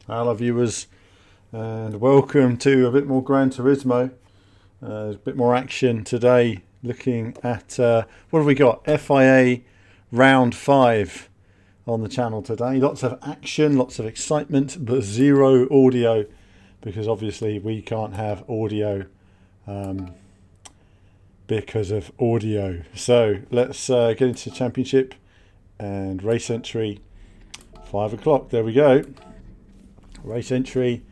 Hello viewers, and welcome to a bit more Gran Turismo. A bit more action today, looking at what have we got? FIA round 5 on the channel today. Lots of action, lots of excitement, but zero audio, because obviously we can't have audio because of audio. So let's get into the championship and race entry. 5 o'clock, there we go. Race entry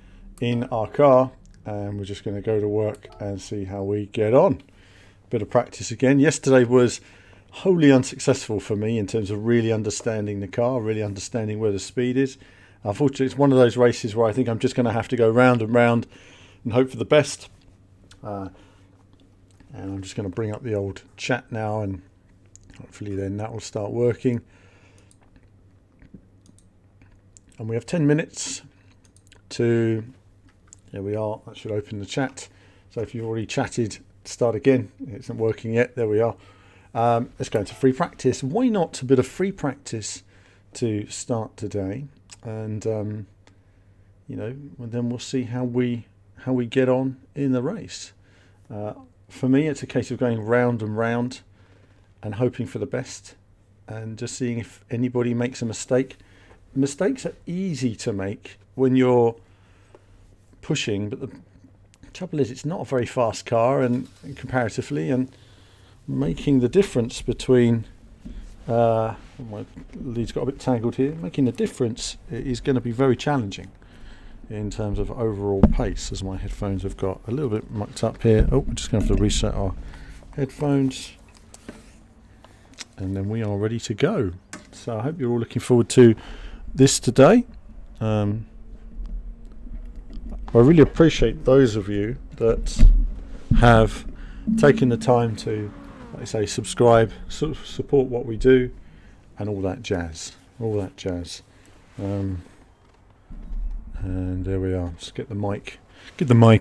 in our car, and we're just going to go to work and see how we get on. Bit of practice again. Yesterday was wholly unsuccessful for me in terms of really understanding the car, really understanding where the speed is. Unfortunately, it's one of those races where I think I'm just going to have to go round and round and hope for the best. And I'm just going to bring up the old chat now, and hopefully then that will start working. And we have 10 minutes to, there we are, that should open the chat. So if you've already chatted, start again. It isn't working yet. There we are. Let's go into free practice. Why not a bit of free practice to start today? And you know, and then we'll see how we get on in the race. For me, it's a case of going round and round and hoping for the best, and just seeing if anybody makes a mistake. Mistakes are easy to make when you're pushing, but the trouble is it's not a very fast car, and comparatively, and making the difference between my lead's got a bit tangled here, making the difference is going to be very challenging in terms of overall pace, as my headphones have got a little bit mucked up here. Oh, we're just going to have to reset our headphones, and then we are ready to go. So I hope you're all looking forward to this today. I really appreciate those of you that have taken the time to, like I say, subscribe, support what we do, and all that jazz. And there we are. Just get the mic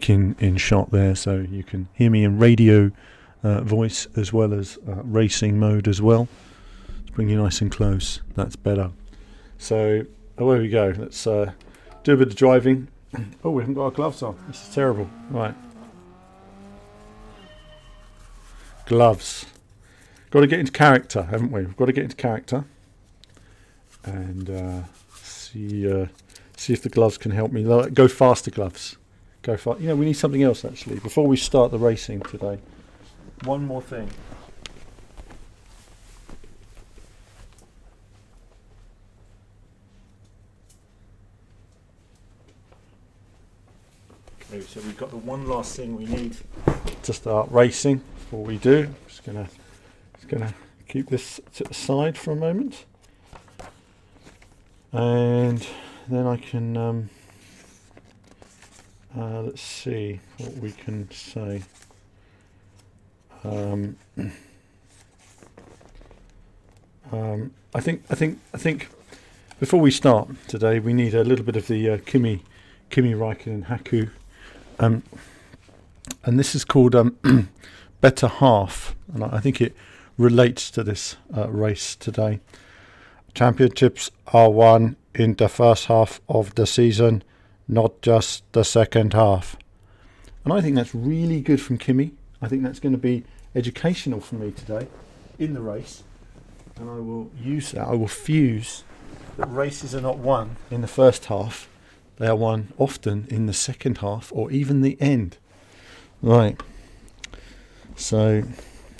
in shot there, so you can hear me in radio voice as well as racing mode as well. Let's bring you nice and close. That's better. So away we go. Let's do a bit of driving. Oh, we haven't got our gloves on. This is terrible. Right. Gloves. Got to get into character, haven't we? We've got to get into character. And see if the gloves can help me. Go faster, gloves. Go fast. You know, we need something else, actually, before we start the racing today. One more thing. So we've got the one last thing we need to start racing. Before we do, just gonna keep this to the side for a moment, and then I can let's see what we can say. I think before we start today, we need a little bit of the Kimi Räikkönen Haku. And this is called Better Half, and I think it relates to this race today. Championships are won in the first half of the season, not just the second half. And I think that's really good from Kimi. I think that's going to be educational for me today in the race, and I will use that. I will fuse that races are not won in the first half. They are won often in the second half or even the end. Right. So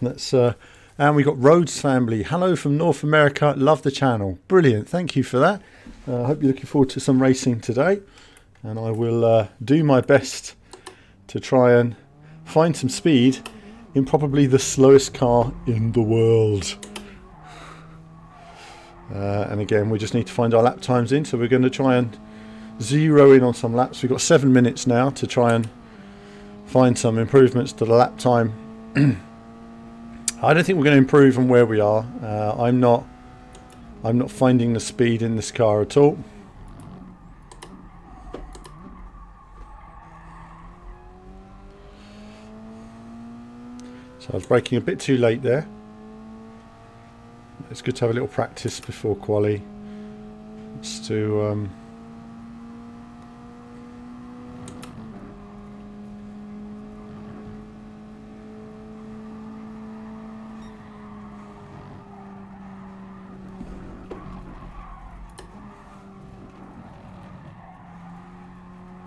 let's and we got Rhodes family. Hello from North America. Love the channel. Brilliant. Thank you for that. I hope you're looking forward to some racing today, and I will do my best to try and find some speed in probably the slowest car in the world. And again, we just need to find our lap times in, so we're going to try and zero in on some laps. We've got 7 minutes now to try and find some improvements to the lap time. I don't think we're going to improve from where we are. I'm not finding the speed in this car at all. So I was braking a bit too late there. It's good to have a little practice before quali. It's to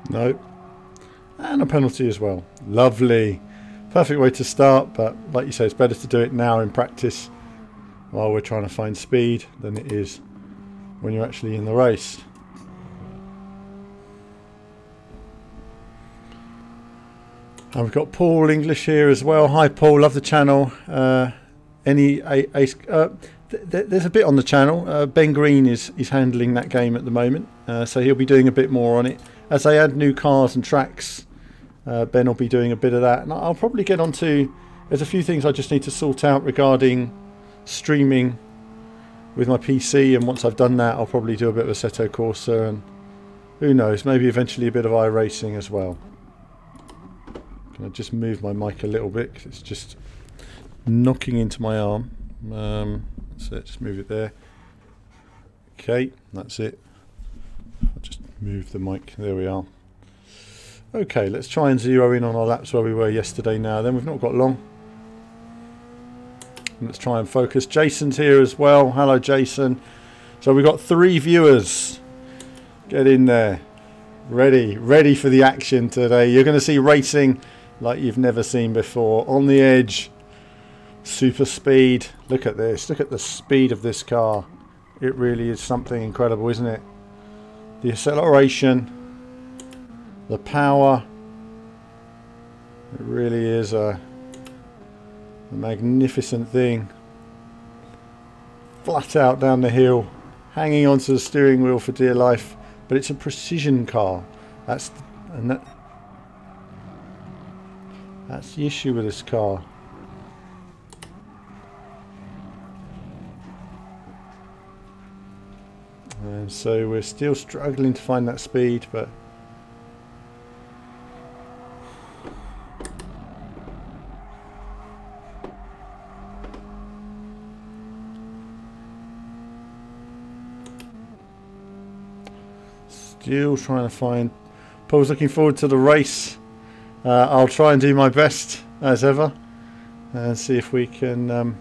No. And a penalty as well. Lovely. Perfect way to start, but like you say, it's better to do it now in practice while we're trying to find speed than it is when you're actually in the race. And we've got Paul English here as well. Hi Paul, love the channel. There's a bit on the channel. Ben Green is handling that game at the moment, so he'll be doing a bit more on it. As they add new cars and tracks, Ben will be doing a bit of that. And I'll probably get onto, there's a few things I just need to sort out regarding streaming with my PC, and once I've done that I'll probably do a bit of Assetto Corsa, and who knows, maybe eventually a bit of iRacing as well. Can I just move my mic a little bit because it's just knocking into my arm. So just move it there. Okay, that's it. I'll just move the mic. There we are. Okay, let's try and zero in on our laps where we were yesterday now. Then we've not got long. Let's try and focus. Jason's here as well. Hello, Jason. So we've got 3 viewers. Get in there. Ready for the action today. You're going to see racing like you've never seen before. On the edge. Super speed. Look at this. Look at the speed of this car. It really is something incredible, isn't it? The acceleration. The power. It really is a magnificent thing. Flat out down the hill. Hanging onto the steering wheel for dear life. But it's a precision car. That's the issue with this car. And so we're still struggling to find that speed, but still trying to find. Paul's looking forward to the race. I'll try and do my best as ever and see if we can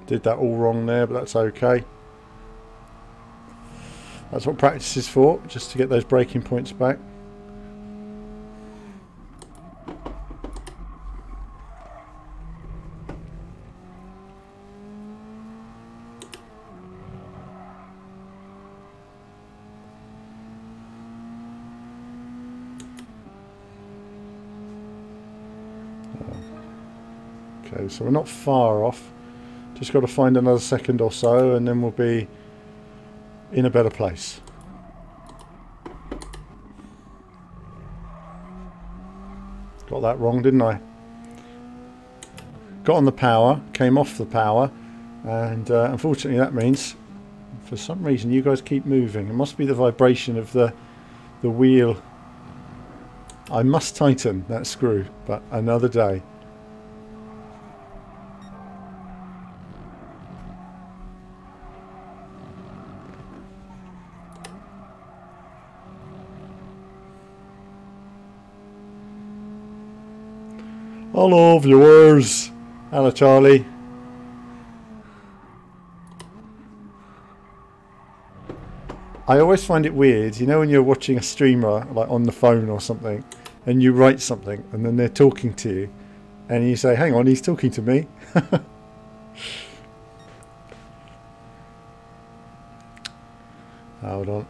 did that all wrong there, but that's okay. That's what practice is for, just to get those braking points back. Okay, so we're not far off. Just got to find another second or so and then we'll be in a better place. Got that wrong, didn't I? Got on the power, came off the power, and unfortunately that means for some reason you guys keep moving. It must be the vibration of the wheel. I must tighten that screw, but another day. Hello viewers. Hello Charlie. I always find it weird, you know, when you're watching a streamer like on the phone or something and you write something and then they're talking to you and you say, hang on, he's talking to me. Hold on.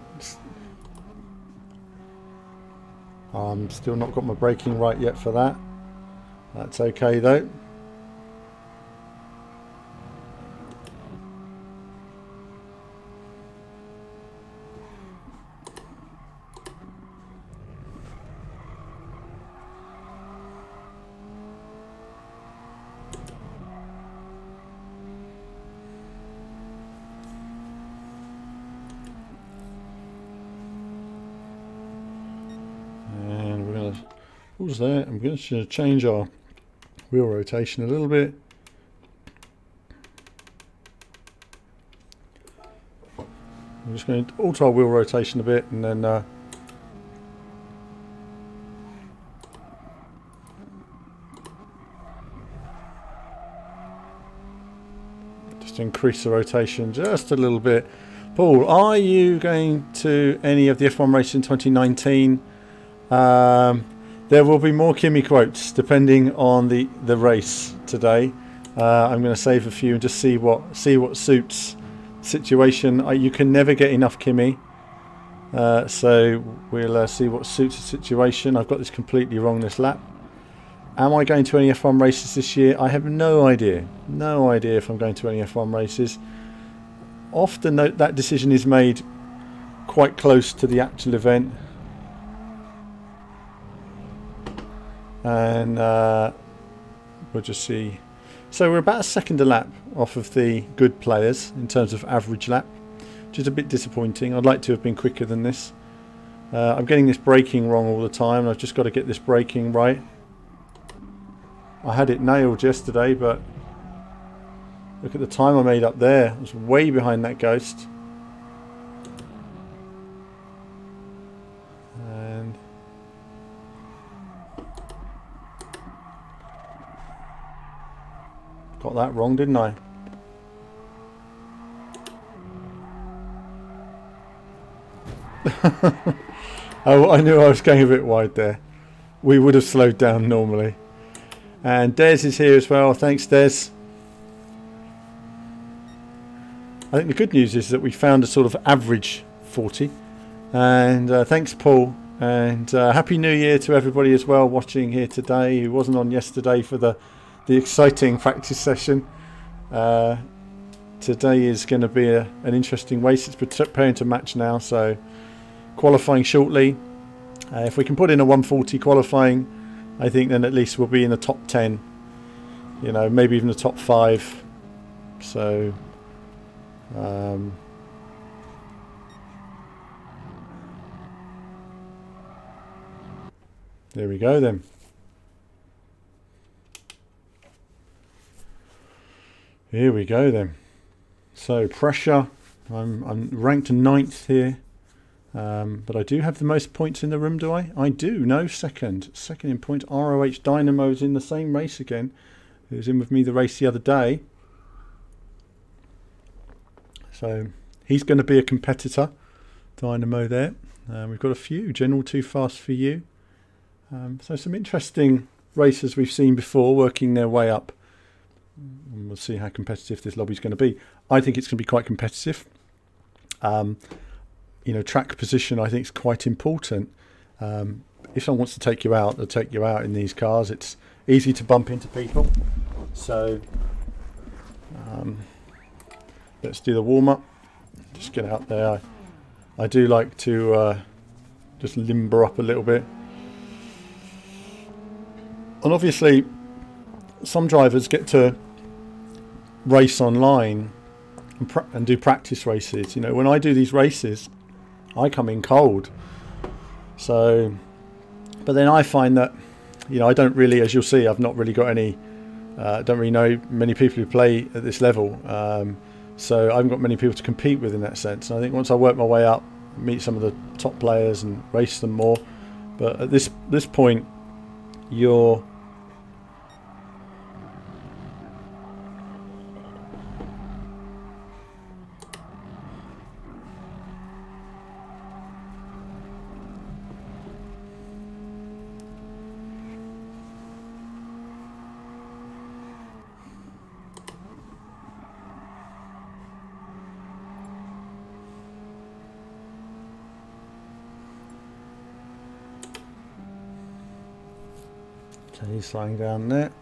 I'm still not got my braking right yet for that. That's okay though. And we're going to pause there. I'm going to change our wheel rotation a little bit. I'm just going to alter our wheel rotation a bit and then just to increase the rotation just a little bit. Paul, are you going to any of the F1 races in 2019? There will be more Kimi quotes depending on the race today. I'm going to save a few and just see what suits situation. You can never get enough Kimi, so we'll see what suits the situation. I've got this completely wrong this lap. Am I going to any F1 races this year? I have no idea. No idea if I'm going to any F1 races. Often that decision is made quite close to the actual event. And we'll just see. So we're about a second a lap off of the good players in terms of average lap, which is a bit disappointing. I'd like to have been quicker than this. I'm getting this braking wrong all the time. I've just got to get this braking right. I had it nailed yesterday, but look at the time I made up there. I was way behind that ghost. And got that wrong, didn't I? Oh, I knew I was going a bit wide there. We would have slowed down normally. And Des is here as well. Thanks, Des. I think the good news is that we found a sort of average 40. And thanks, Paul. And Happy New Year to everybody as well watching here today who wasn't on yesterday for the exciting practice session. Today is going to be an interesting race. It's preparing to match now, so qualifying shortly. If we can put in a 140 qualifying, I think then at least we'll be in the top 10, you know, maybe even the top 5. So there we go then. Here we go then. So pressure, I'm ranked 9th here. But I do have the most points in the room, do I? I do, no, second in point. ROH Dynamo's in the same race again, who was in with me the race the other day. So he's going to be a competitor, Dynamo there. We've got a few, General Too Fast for You. So some interesting racers we've seen before working their way up. And we'll see how competitive this lobby is going to be. I think it's going to be quite competitive. You know, track position I think is quite important. If someone wants to take you out, they'll take you out in these cars. It's easy to bump into people. So let's do the warm-up. Just get out there. I do like to just limber up a little bit. And obviously some drivers get to race online and do practice races. You know, when I do these races, I come in cold. So, but then I find that, you know, I don't really, as you'll see, I've not really got any, don't really know many people who play at this level. So I haven't got many people to compete with in that sense. And I think once I work my way up, meet some of the top players and race them more. But at this point, you're he's slowing down there.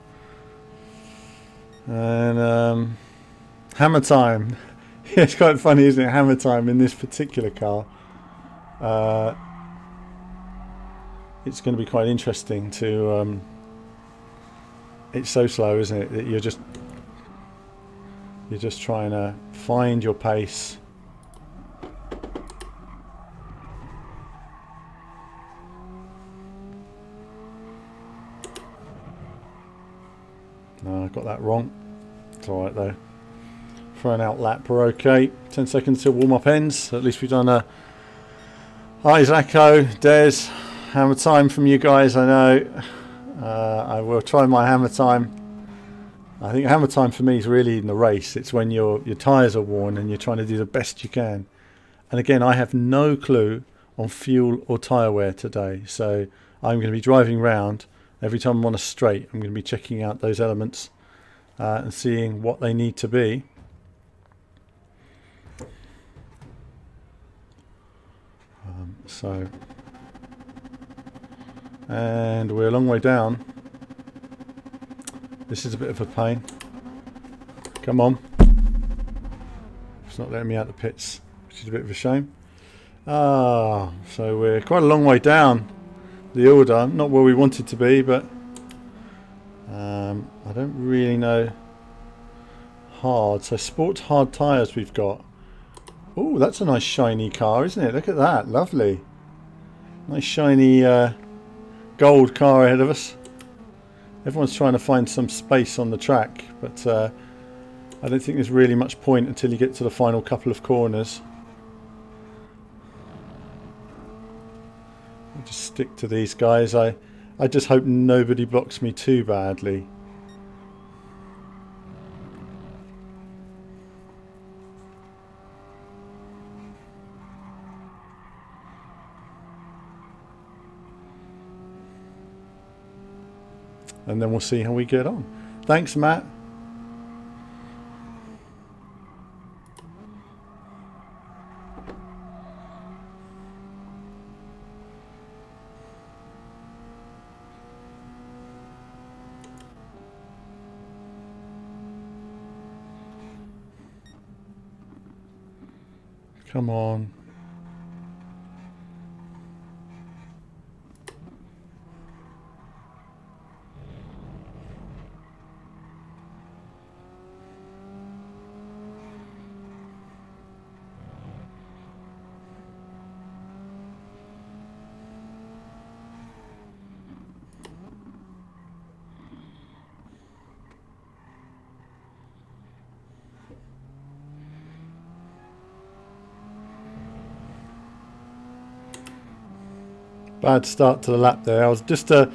And hammer time. Yeah, it's quite funny, isn't it? Hammer time in this particular car. It's going to be quite interesting to it's so slow, isn't it, that you're just trying to find your pace. No, I got that wrong. It's alright though. For an out lap, we're okay. 10 seconds till warm up ends. At least we've done a Zacco, Des, hammer time from you guys, I know. I will try my hammer time. I think hammer time for me is really in the race. It's when your tyres are worn and you're trying to do the best you can. And again, I have no clue on fuel or tyre wear today. So I'm going to be driving round. Every time I'm on a straight, I'm going to be checking out those elements and seeing what they need to be. And we're a long way down. This is a bit of a pain. Come on. It's not letting me out the pits, which is a bit of a shame. So we're quite a long way down the order. Not where we wanted to be, but I don't really know. Hard. So sports hard tyres we've got. Oh, that's a nice shiny car, isn't it? Look at that. Lovely. Nice shiny gold car ahead of us. Everyone's trying to find some space on the track, but I don't think there's really much point until you get to the final couple of corners. I'll just stick to these guys. I just hope nobody blocks me too badly. And then we'll see how we get on. Thanks, Matt. Come on. Bad start to the lap there. I was just I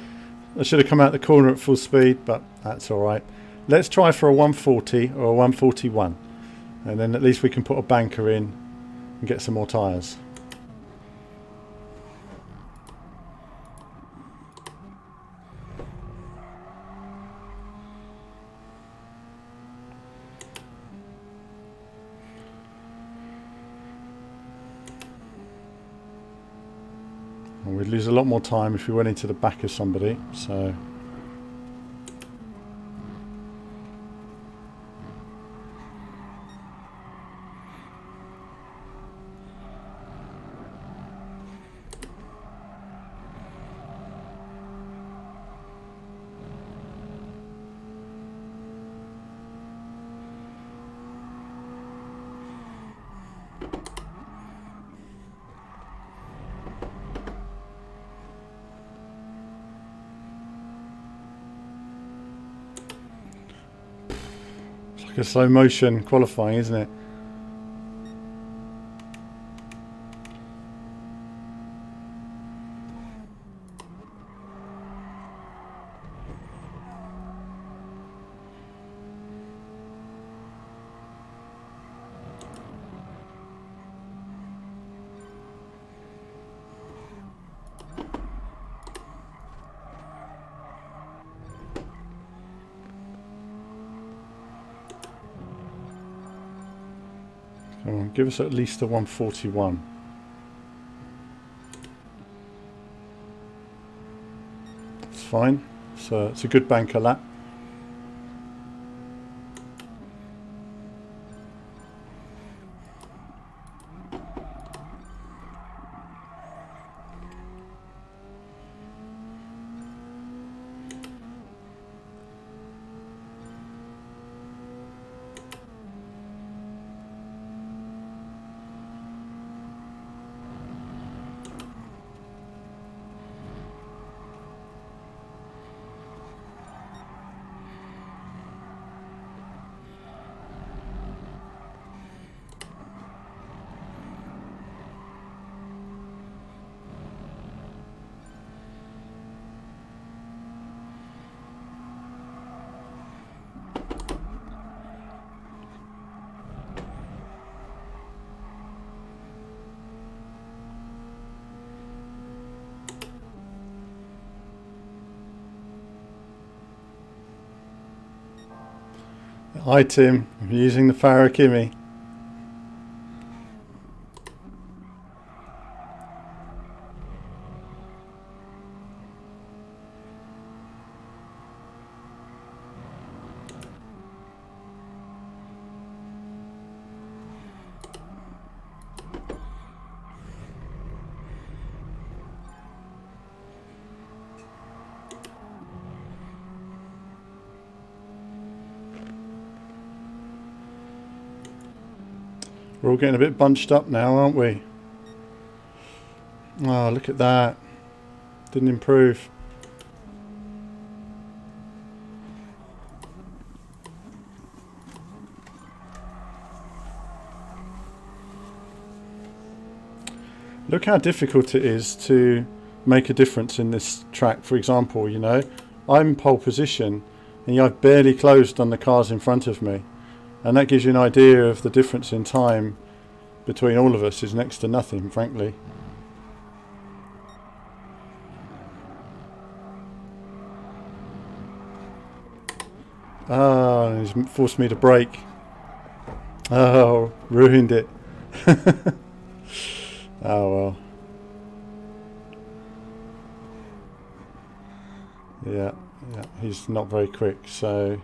should have come out the corner at full speed, but that's all right. Let's try for a 140 or a 141, and then at least we can put a banker in and get some more tyres. And we'd lose a lot more time if we went into the back of somebody, so like a slow motion qualifying, isn't it? Come on, give us at least a 141. It's fine. So it's a good banker lap. Hi Tim, I'm using the Farah Kimi. We're all getting a bit bunched up now, aren't we? Oh, look at that. Didn't improve. Look how difficult it is to make a difference in this track. For example, you know, I'm in pole position and I've barely closed on the cars in front of me. And that gives you an idea of the difference in time between all of us is next to nothing, frankly. Ah, he's forced me to brake. Oh, ruined it. Oh well. Yeah, he's not very quick, so...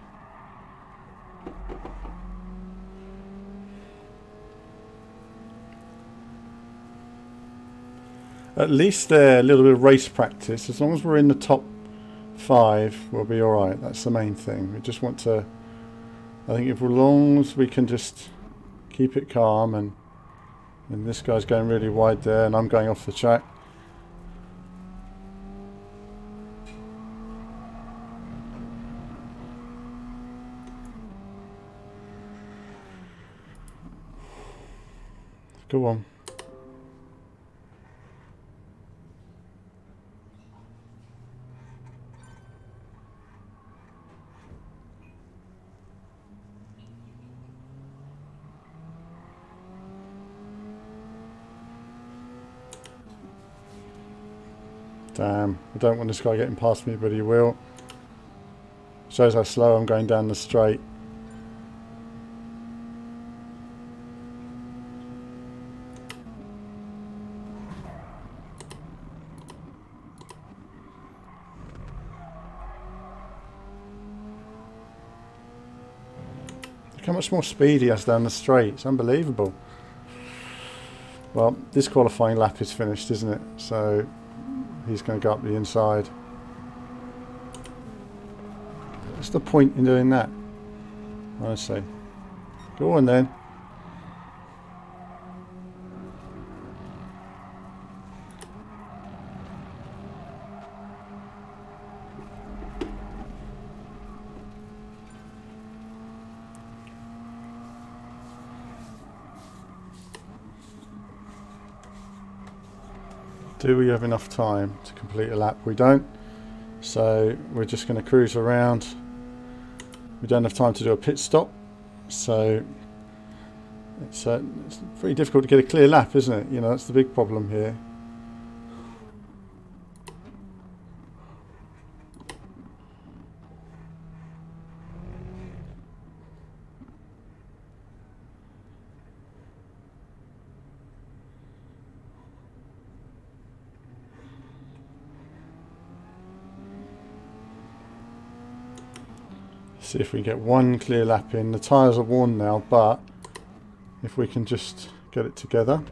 At least they're a little bit of race practice. As long as we're in the top 5, we'll be alright. That's the main thing. We just want to... I think as long as we can just keep it calm, and this guy's going really wide there and I'm going off the track. Go on. Damn, I don't want this guy getting past me, but he will. Shows how slow I'm going down the straight. Look how much more speed he has down the straight. It's unbelievable. Well, this qualifying lap is finished, isn't it? So he's going to go up the inside. What's the point in doing that? Honestly. Go on then. Do we have enough time to complete a lap? We don't. So we're just going to cruise around. We don't have time to do a pit stop. So it's pretty difficult to get a clear lap, isn't it? You know, that's the big problem here. See if we can get one clear lap in. The tyres are worn now, but if we can just get it together.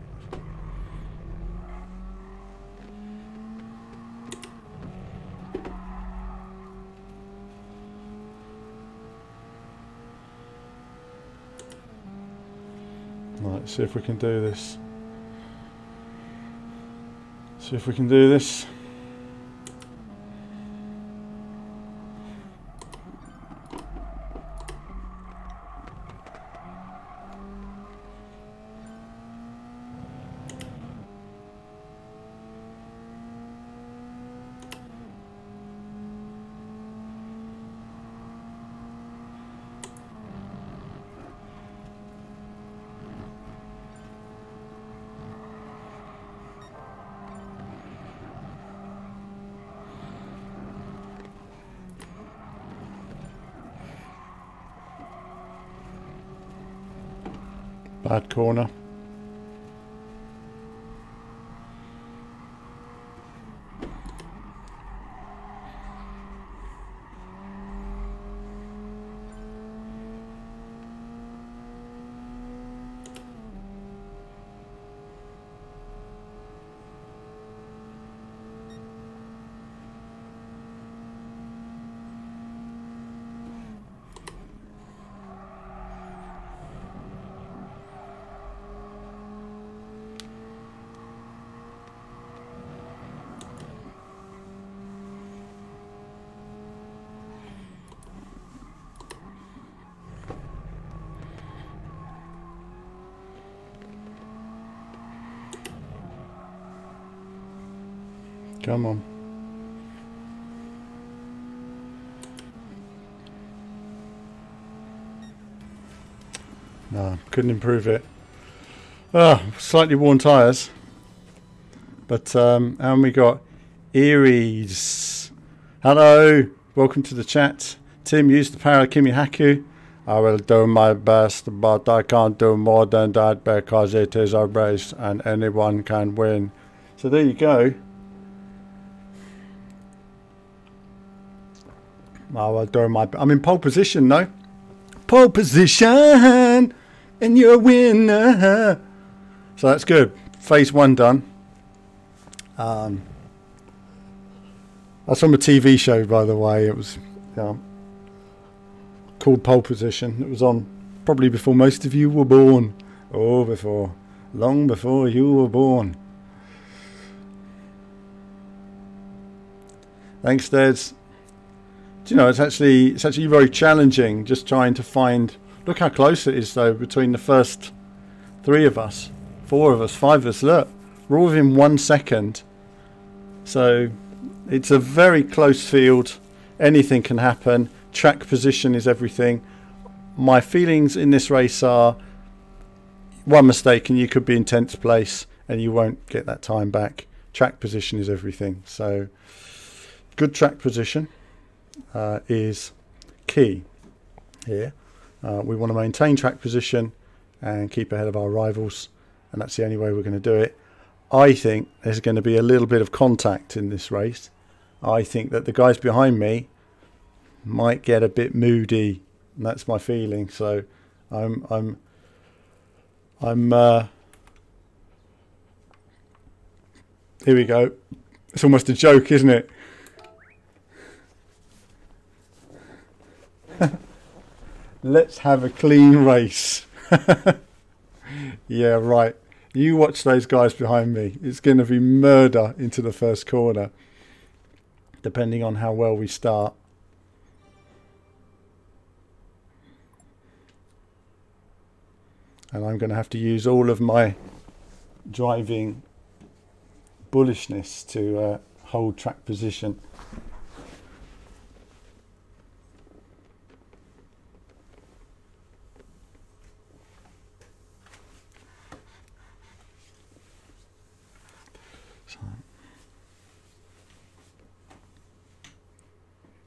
Right, see if we can do this. See if we can do this. Bad corner. Come on. No, couldn't improve it. Slightly worn tyres. But and we got Aries. Hello, welcome to the chat. Tim, use the power of Kimi Haku. I will do my best, but I can't do more than that because it is a race and anyone can win. So there you go. I'm in pole position, no? Pole position, and you're a winner. So that's good. Phase 1 done. That's from a TV show, by the way. It was called Pole Position. It was on probably before most of you were born. Oh, long before you were born. Thanks, Des. You know, it's actually very challenging just trying to find. Look how close it is though between the first 3 of us, 4 of us, 5 of us. Look, we're all within 1 second. So it's a very close field. Anything can happen. Track position is everything. My feelings in this race are one mistake and you could be in 10th place and you won't get that time back. Track position is everything. So good track position is key here. We want to maintain track position and keep ahead of our rivals, and that's the only way we're going to do it. I think there's going to be a little bit of contact in this race. I think that the guys behind me might get a bit moody, and that's my feeling. So I'm here we go. It's almost a joke, isn't it? Let's have a clean race. Yeah, right. You watch those guys behind me. It's going to be murder into the first corner, depending on how well we start. And I'm going to have to use all of my driving bullishness to hold track position.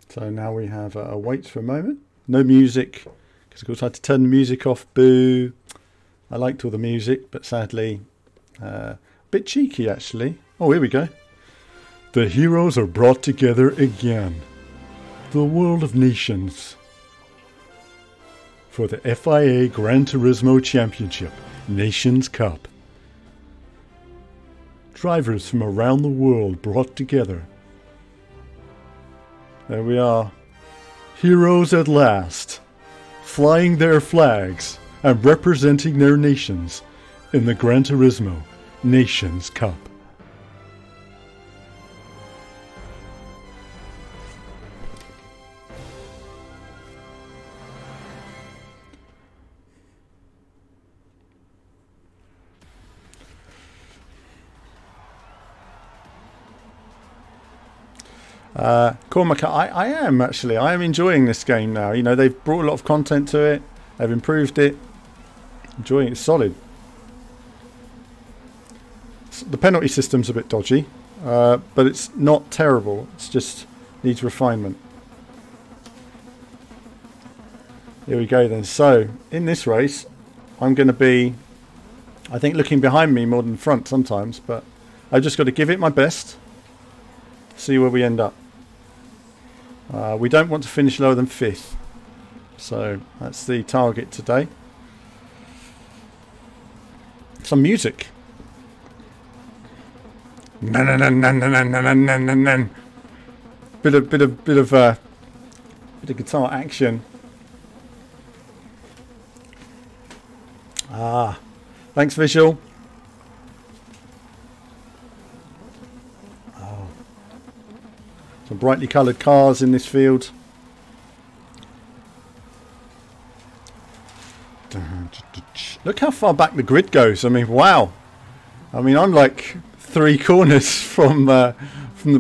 So now we have wait for a moment. No music, because of course I had to turn the music off. Boo. I liked all the music, but sadly, a bit cheeky actually. Oh, here we go. The heroes are brought together again. The World of Nations. For the FIA Gran Turismo Championship, Nations Cup. Drivers from around the world brought together. There we are. Heroes at last, flying their flags and representing their nations in the Gran Turismo Nations Cup. Cormac, I am actually. I am enjoying this game now. You know, they've brought a lot of content to it. They've improved it. Enjoying it. It's solid. The penalty system's a bit dodgy, but it's not terrible. It's just needs refinement. Here we go then. So, in this race, I'm going to be, I think, looking behind me more than front sometimes, but I've just got to give it my best, see where we end up. We don't want to finish lower than 5th, so that's the target today. Some music. Bit of guitar action. Thanks, visual. Oh, some brightly coloured cars in this field. Look how far back the grid goes. I mean, wow. I mean, I'm like 3 corners from the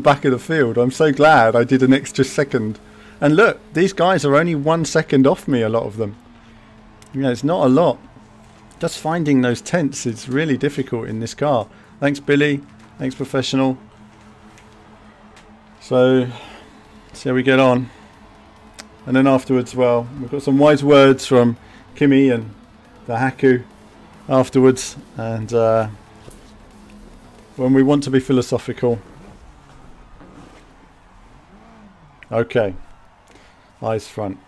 back of the field. I'm so glad I did an extra second. And look, these guys are only 1 second off me, a lot of them. Yeah, it's not a lot. Just finding those tenths is really difficult in this car. Thanks, Billy. Thanks, Professional. So, see how we get on. And then afterwards, well, we've got some wise words from Kimi and the Haku afterwards. And when we want to be philosophical. Okay. Eyes front.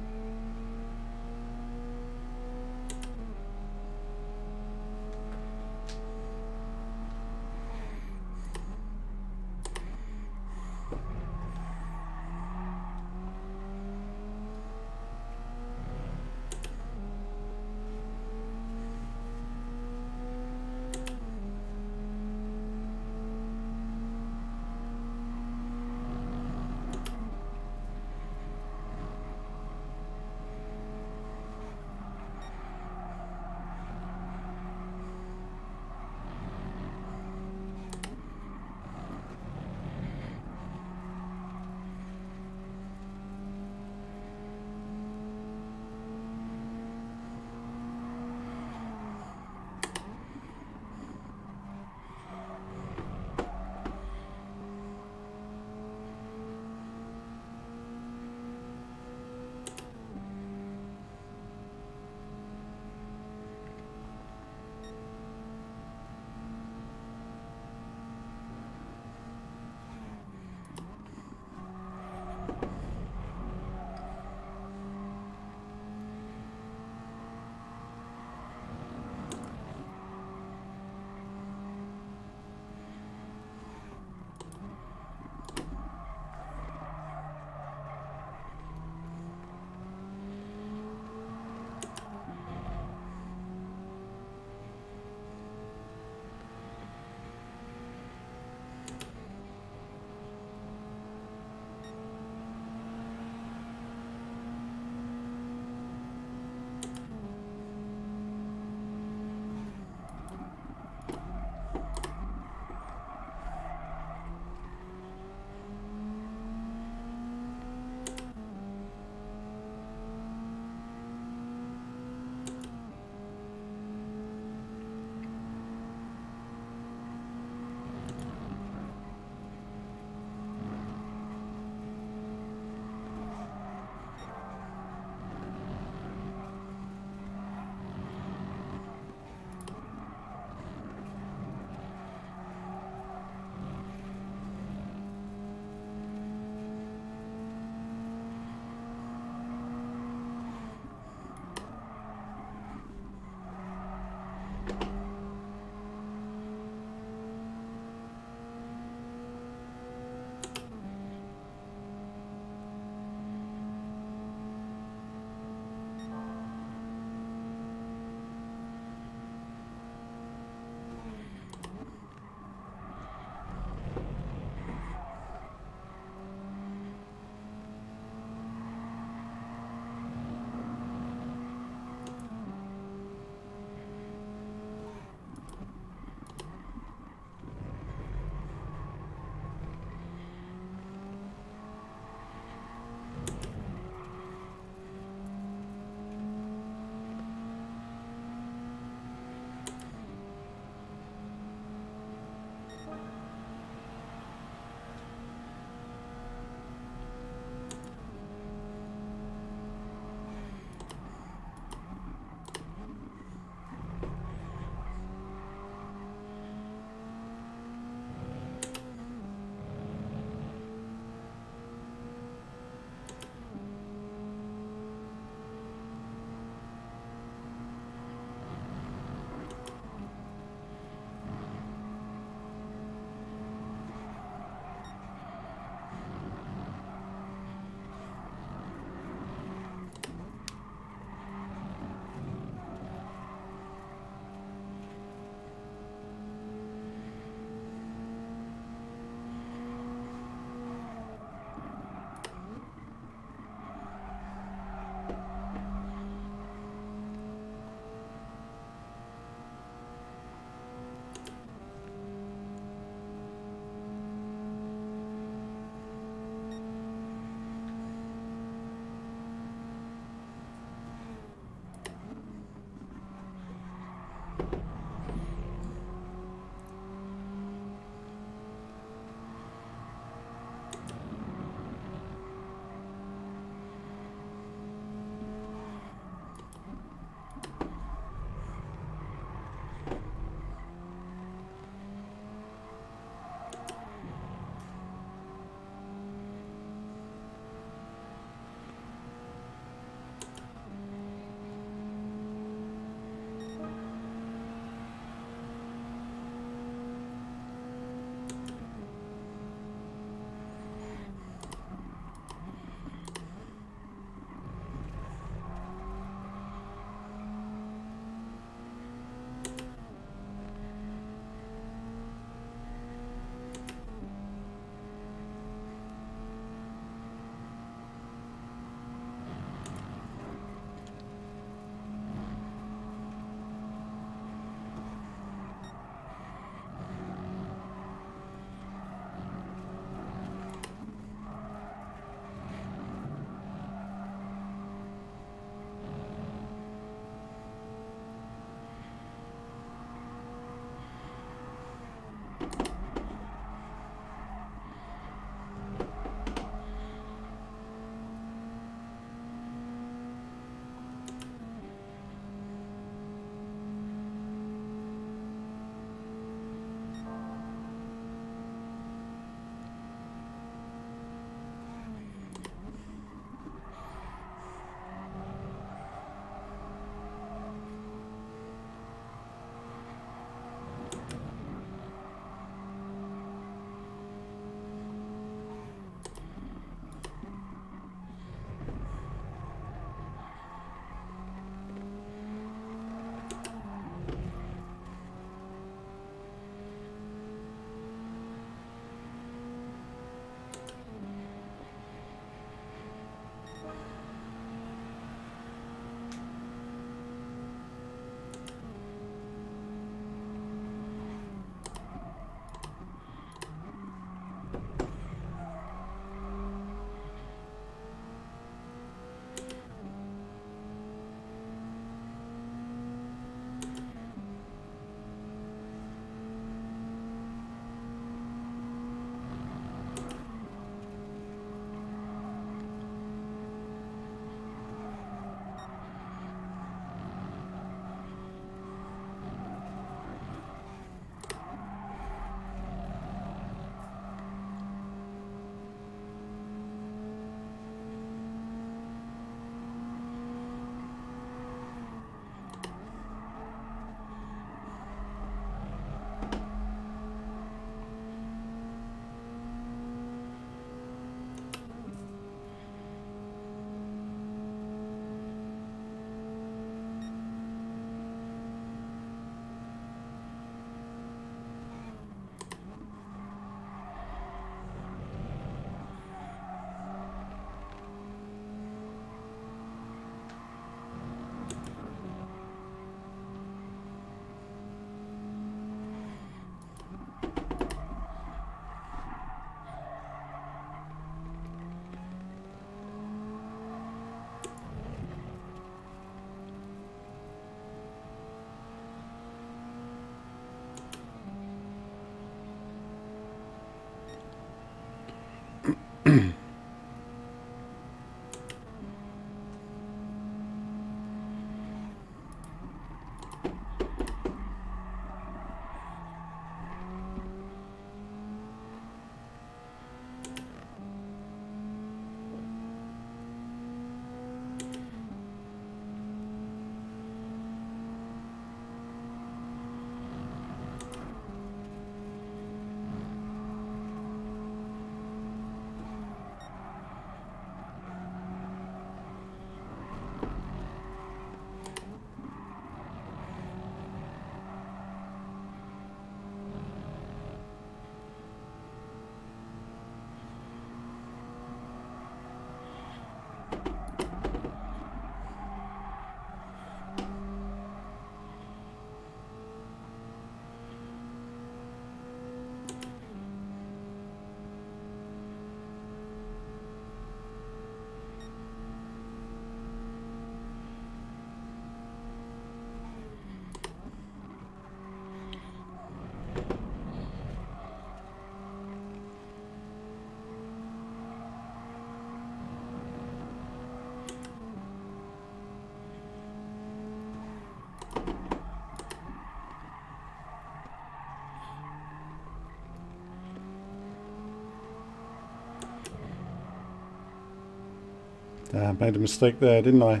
I made a mistake there, didn't I?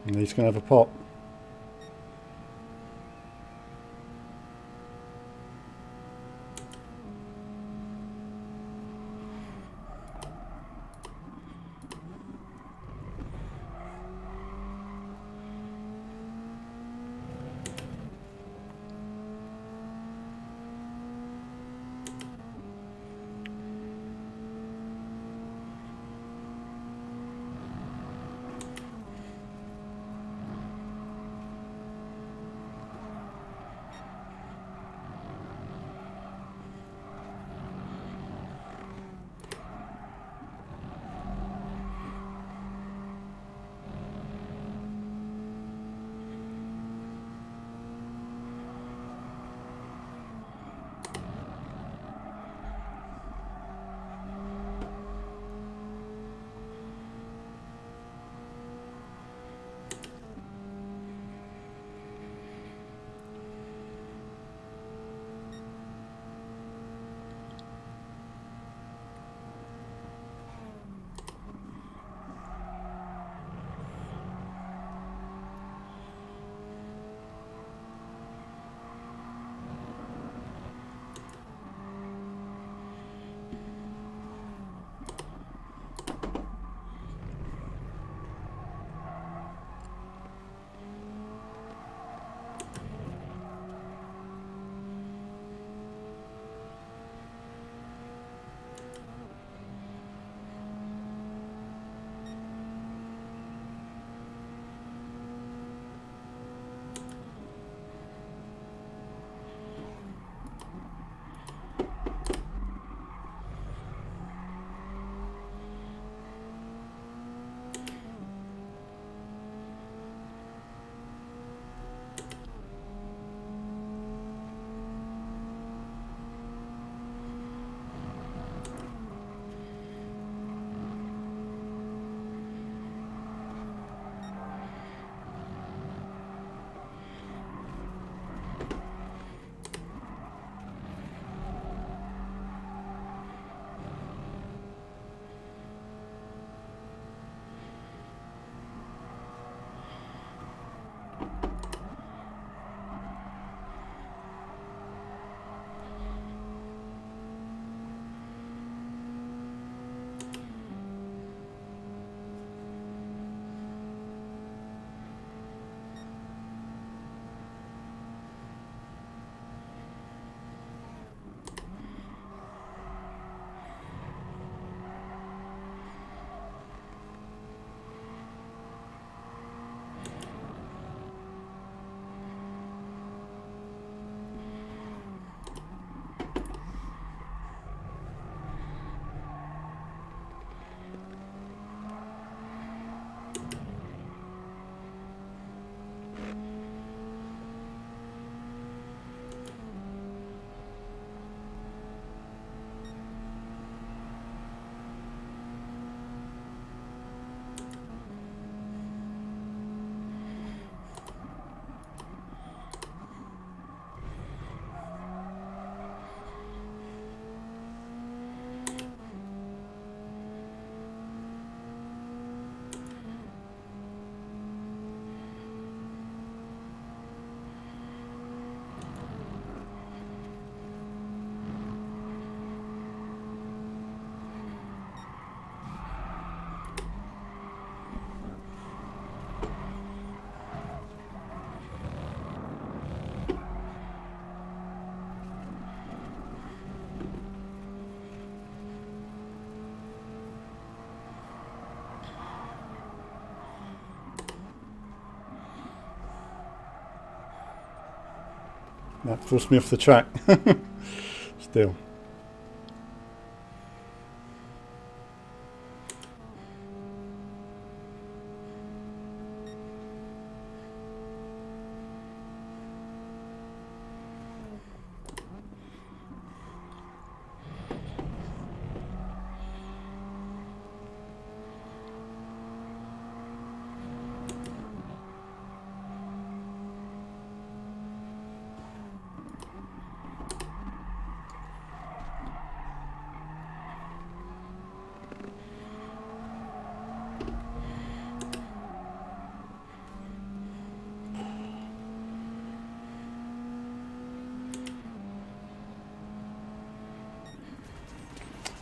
And he's going to have a pop. That forced me off the track. Still.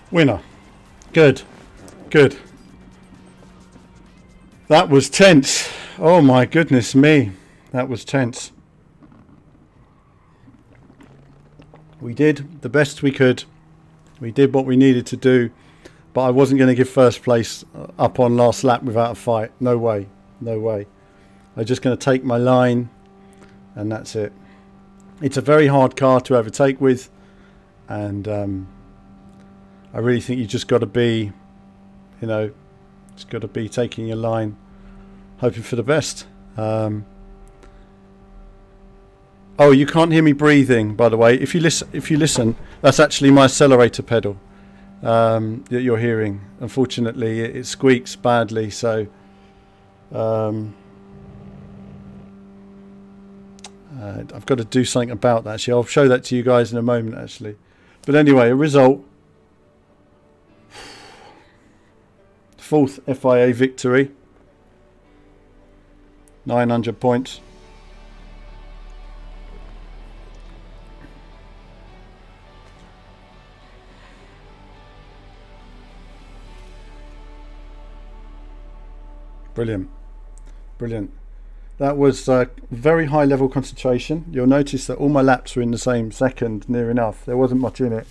Winner. Good. Good. That was tense. Oh my goodness me. That was tense. We did the best we could. We did what we needed to do. But I wasn't going to give first place up on last lap without a fight. No way. No way. I'm just going to take my line. And that's it. It's a very hard car to overtake with. And I really think you just got to be, you know, just got to be taking your line, hoping for the best. Oh, you can't hear me breathing, by the way. If you listen, that's actually my accelerator pedal that you're hearing. Unfortunately, it squeaks badly, so I've got to do something about that. Actually, I'll show that to you guys in a moment, actually. But anyway, a result. 4th FIA victory, 900 points. Brilliant, brilliant. That was very high level concentration. You'll notice that all my laps were in the same second, near enough. There wasn't much in it.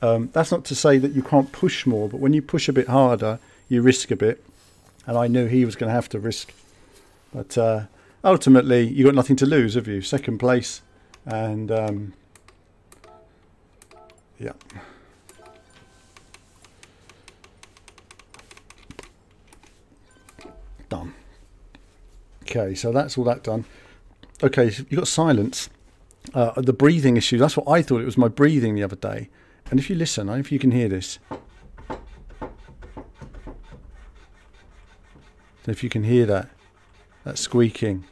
That's not to say that you can't push more, but when you push a bit harder, you risk a bit, and I knew he was going to have to risk. But ultimately, you got nothing to lose, have you? Second place, and yeah. Done. Okay, so that's all that done. Okay, so you got silence. The breathing issue, that's what I thought it was, my breathing the other day. And if you listen, I don't know if you can hear this. If you can hear that squeaking.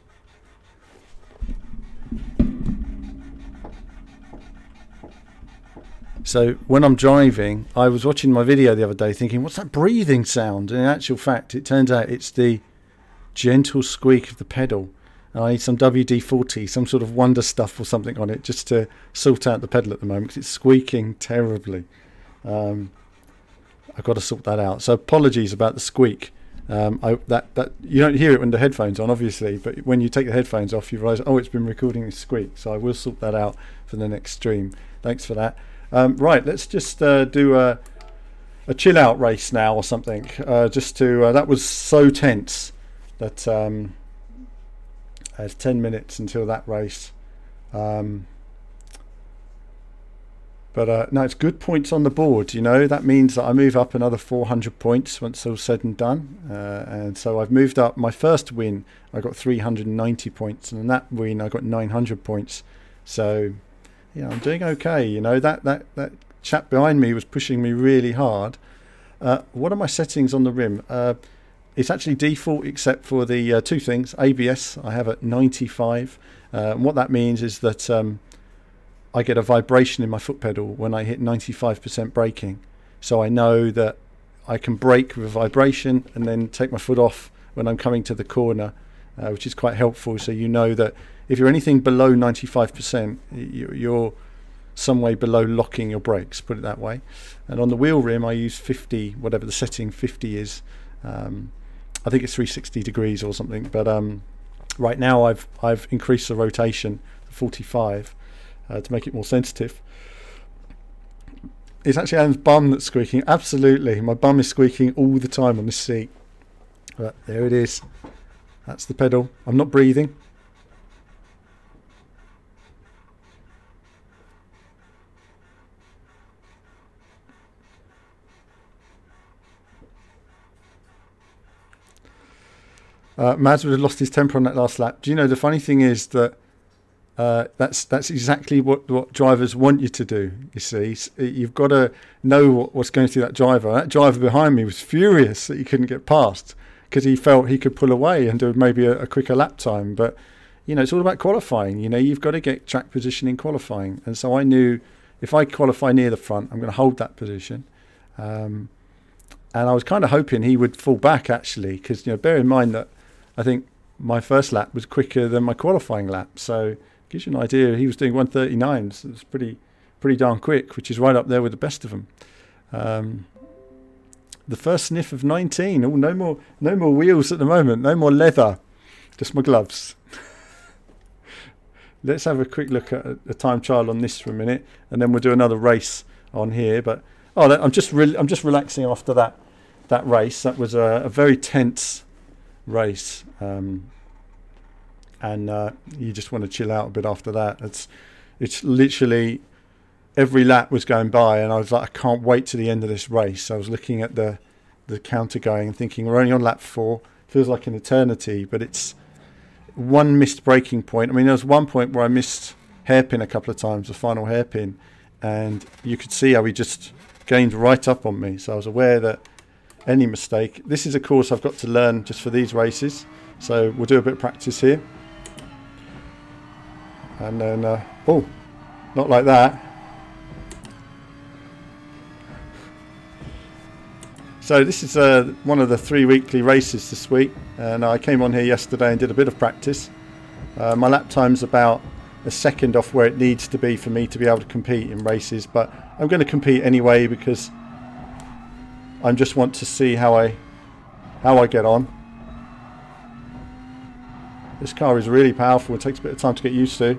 So when I'm driving, I was watching my video the other day thinking, what's that breathing sound? And in actual fact, it turns out it's the gentle squeak of the pedal. And I need some WD-40, some sort of wonder stuff or something on it just to sort out the pedal at the moment, because it's squeaking terribly. I've got to sort that out. So apologies about the squeak. That you don't hear it when the headphones on, obviously, but when you take the headphones off, you realise, oh, it's been recording this squeak. So I will sort that out for the next stream. Thanks for that. Right, let's just do a chill out race now or something. Just to that was so tense that there's 10 minutes until that race. But no, it's good points on the board, you know. That means that I move up another 400 points once all said and done. And so I've moved up. My first win, I got 390 points. And in that win, I got 900 points. So, yeah, I'm doing okay. You know, that chap behind me was pushing me really hard. What are my settings on the rim? It's actually default except for the two things. ABS, I have at 95. And what that means is that I get a vibration in my foot pedal when I hit 95% braking. So I know that I can brake with a vibration and then take my foot off when I'm coming to the corner, which is quite helpful. So you know that if you're anything below 95%, you're some way below locking your brakes, put it that way. And on the wheel rim, I use 50, whatever the setting 50 is. I think it's 360 degrees or something. But right now I've increased the rotation to 45. To make it more sensitive. It's actually Alan's bum that's squeaking. Absolutely, my bum is squeaking all the time on this seat. But there it is. That's the pedal. I'm not breathing. Mads would have lost his temper on that last lap. Do you know, the funny thing is that that's exactly what drivers want you to do. You see, you've got to know what's going through that driver. That driver behind me was furious that he couldn't get past because he felt he could pull away and do maybe a quicker lap time. But you know, it's all about qualifying. You know, you've got to get track position in qualifying. And so I knew if I qualify near the front, I'm going to hold that position. And I was kind of hoping he would fall back actually, because you know, bear in mind that I think my first lap was quicker than my qualifying lap. So gives you an idea. He was doing 1:39, so it's pretty darn quick, which is right up there with the best of them. The first sniff of 19. Oh, no more wheels at the moment. No more leather. Just my gloves. Let's have a quick look at a time trial on this for a minute, and then we'll do another race on here. But I'm just relaxing after that race. That was a very tense race. And you just want to chill out a bit after that. It's literally every lap was going by and I was like, I can't wait to the end of this race. I was looking at the counter going and thinking, we're only on lap 4. Feels like an eternity, but it's one missed braking point. I mean, there was one point where I missed hairpin a couple of times, the final hairpin, and you could see how he just gained right up on me. So I was aware that any mistake, this is a course I've got to learn just for these races. So we'll do a bit of practice here. And then, oh, not like that. So this is one of the 3 weekly races this week. And I came on here yesterday and did a bit of practice. My lap time's about a second off where it needs to be for me to be able to compete in races. But I'm going to compete anyway because I just want to see how I get on. This car is really powerful. It takes a bit of time to get used to.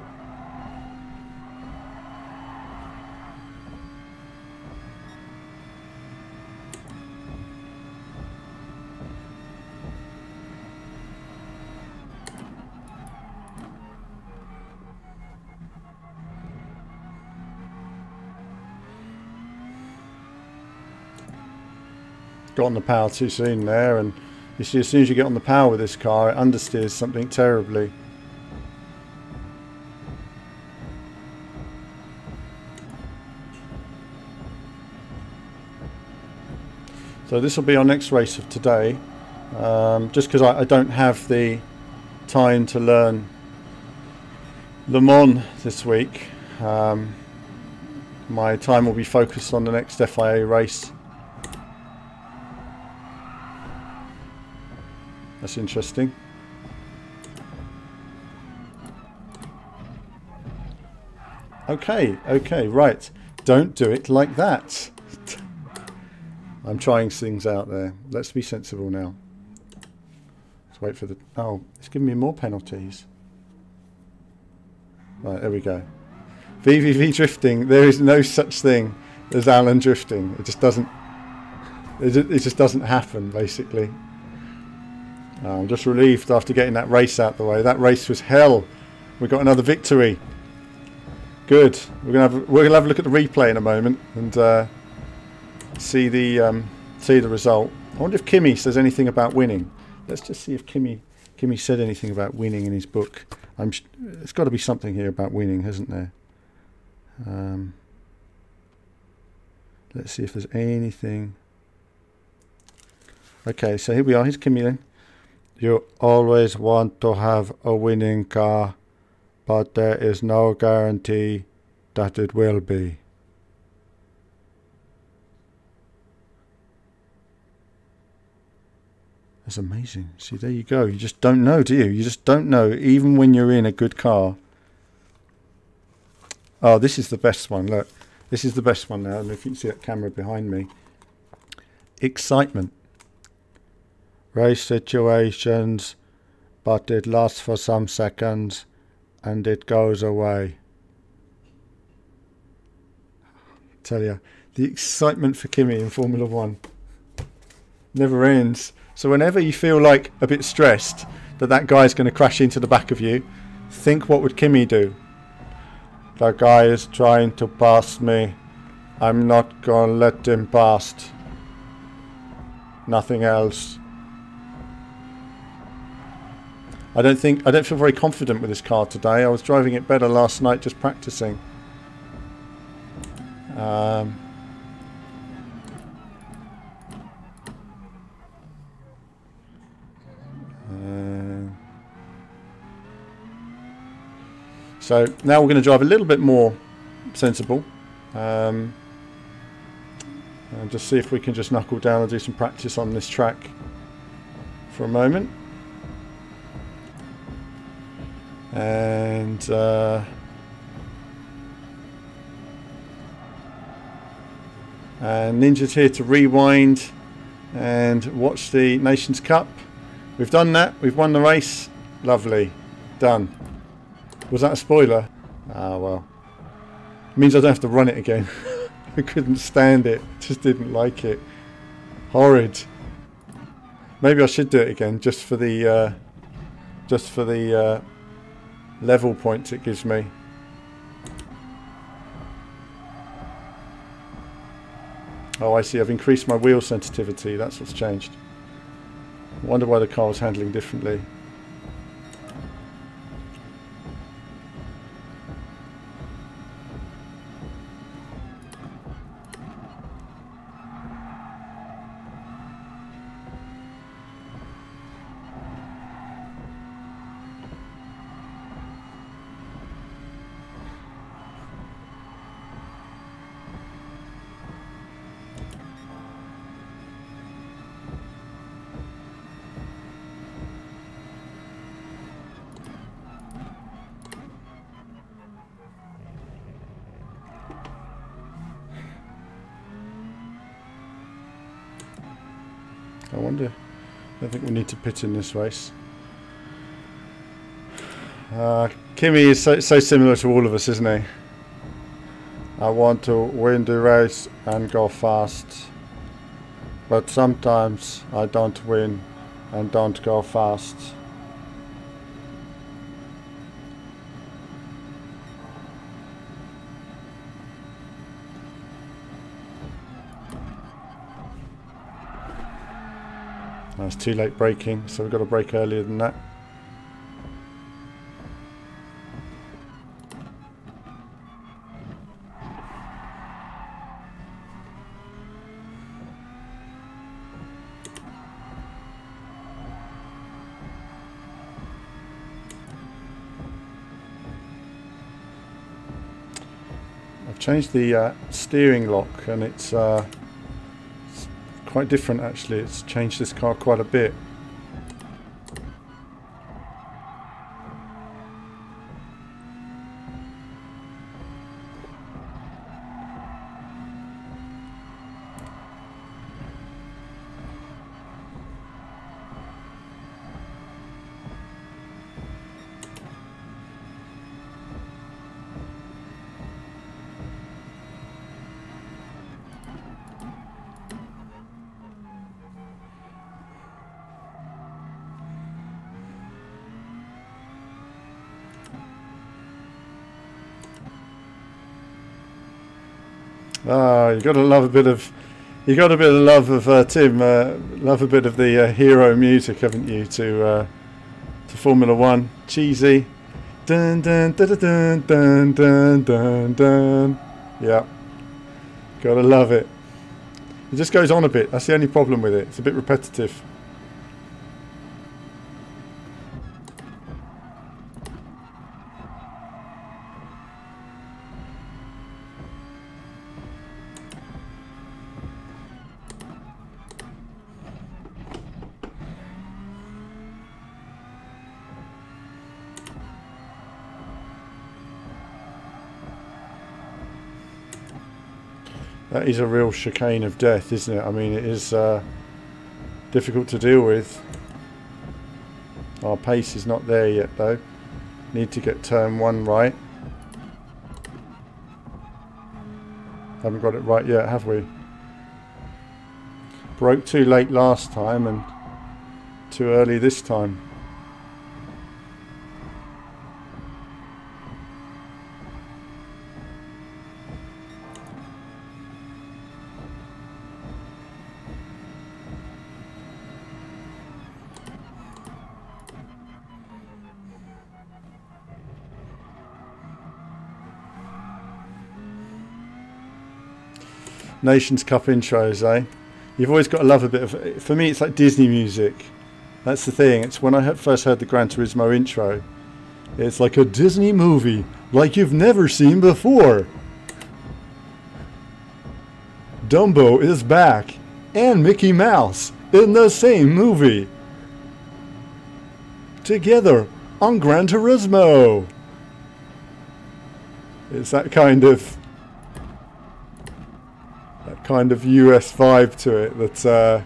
Got on the power too soon there, and you see, as soon as you get on the power with this car, it understeers something terribly. So this will be our next race of today, just because I don't have the time to learn Le Mans this week. My time will be focused on the next FIA race. That's interesting. Okay, right. Don't do it like that. I'm trying things out there. Let's be sensible now. Let's wait for the... Oh, it's giving me more penalties. Right, there we go. VVV drifting. There is no such thing as Alan drifting. It just doesn't... It just doesn't happen, basically. I'm just relieved after getting that race out the way. That race was hell. We got another victory. Good. We're gonna have a look at the replay in a moment and see the result. I wonder if Kimi says anything about winning. Let's just see if Kimi said anything about winning in his book. It's got to be something here about winning, hasn't there? Let's see if there's anything. Okay, so here we are. Here's Kimi then. You always want to have a winning car, but there is no guarantee that it will be. That's amazing. See, there you go. You just don't know, do you? You just don't know, even when you're in a good car. Oh, this is the best one. Look, this is the best one now. I don't know if you can see that camera behind me. Excitement. Race situations, but it lasts for some seconds and it goes away. I tell you, the excitement for Kimi in Formula 1 never ends. So whenever you feel like a bit stressed that guy's going to crash into the back of you, think, what would Kimi do? The guy is trying to pass me. I'm not going to let him pass. Nothing else. I don't feel very confident with this car today. I was driving it better last night just practicing. So now we're going to drive a little bit more sensible. And just see if we can just knuckle down and do some practice on this track for a moment. And Ninja's here to rewind and watch the Nations Cup. We've done that. We've won the race. Lovely. Done. Was that a spoiler? Ah, well. It means I don't have to run it again. I couldn't stand it. Just didn't like it. Horrid. Maybe I should do it again just for the level points it gives me. Oh, I see. I've increased my wheel sensitivity. That's what's changed. I wonder why the car was handling differently. I wonder. I think we need to pit in this race. Kimi is so similar to all of us, isn't he? I want to win the race and go fast, but sometimes I don't win and don't go fast. It's too late braking, so we've got to brake earlier than that. I've changed the steering lock, and it's quite different actually. It's changed this car quite a bit. Ah, you got to love a bit of, love of Tim, love a bit of the hero music, haven't you? To Formula One, cheesy, dun dun dun dun dun dun dun dun. Yeah, gotta love it. It just goes on a bit. That's the only problem with it. It's a bit repetitive. That is a real chicane of death, isn't it? I mean, it is difficult to deal with. Our pace is not there yet, though. Need to get turn 1 right. Haven't got it right yet, have we? Broke too late last time and too early this time. Nations Cup intros, eh? You've always got to love a bit of... For me, it's like Disney music. That's the thing. It's when I first heard the Gran Turismo intro. It's like a Disney movie, like you've never seen before. Dumbo is back, and Mickey Mouse in the same movie. Together on Gran Turismo. It's that kind of US vibe to it. That's all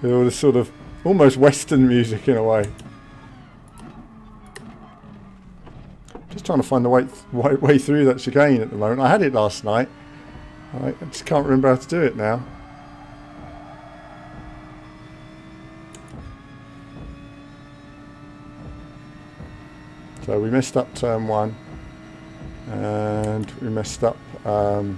this sort of almost Western music in a way. Just trying to find the right way through that chicane at the moment. I had it last night. I just can't remember how to do it now. So we messed up turn 1, and we messed up so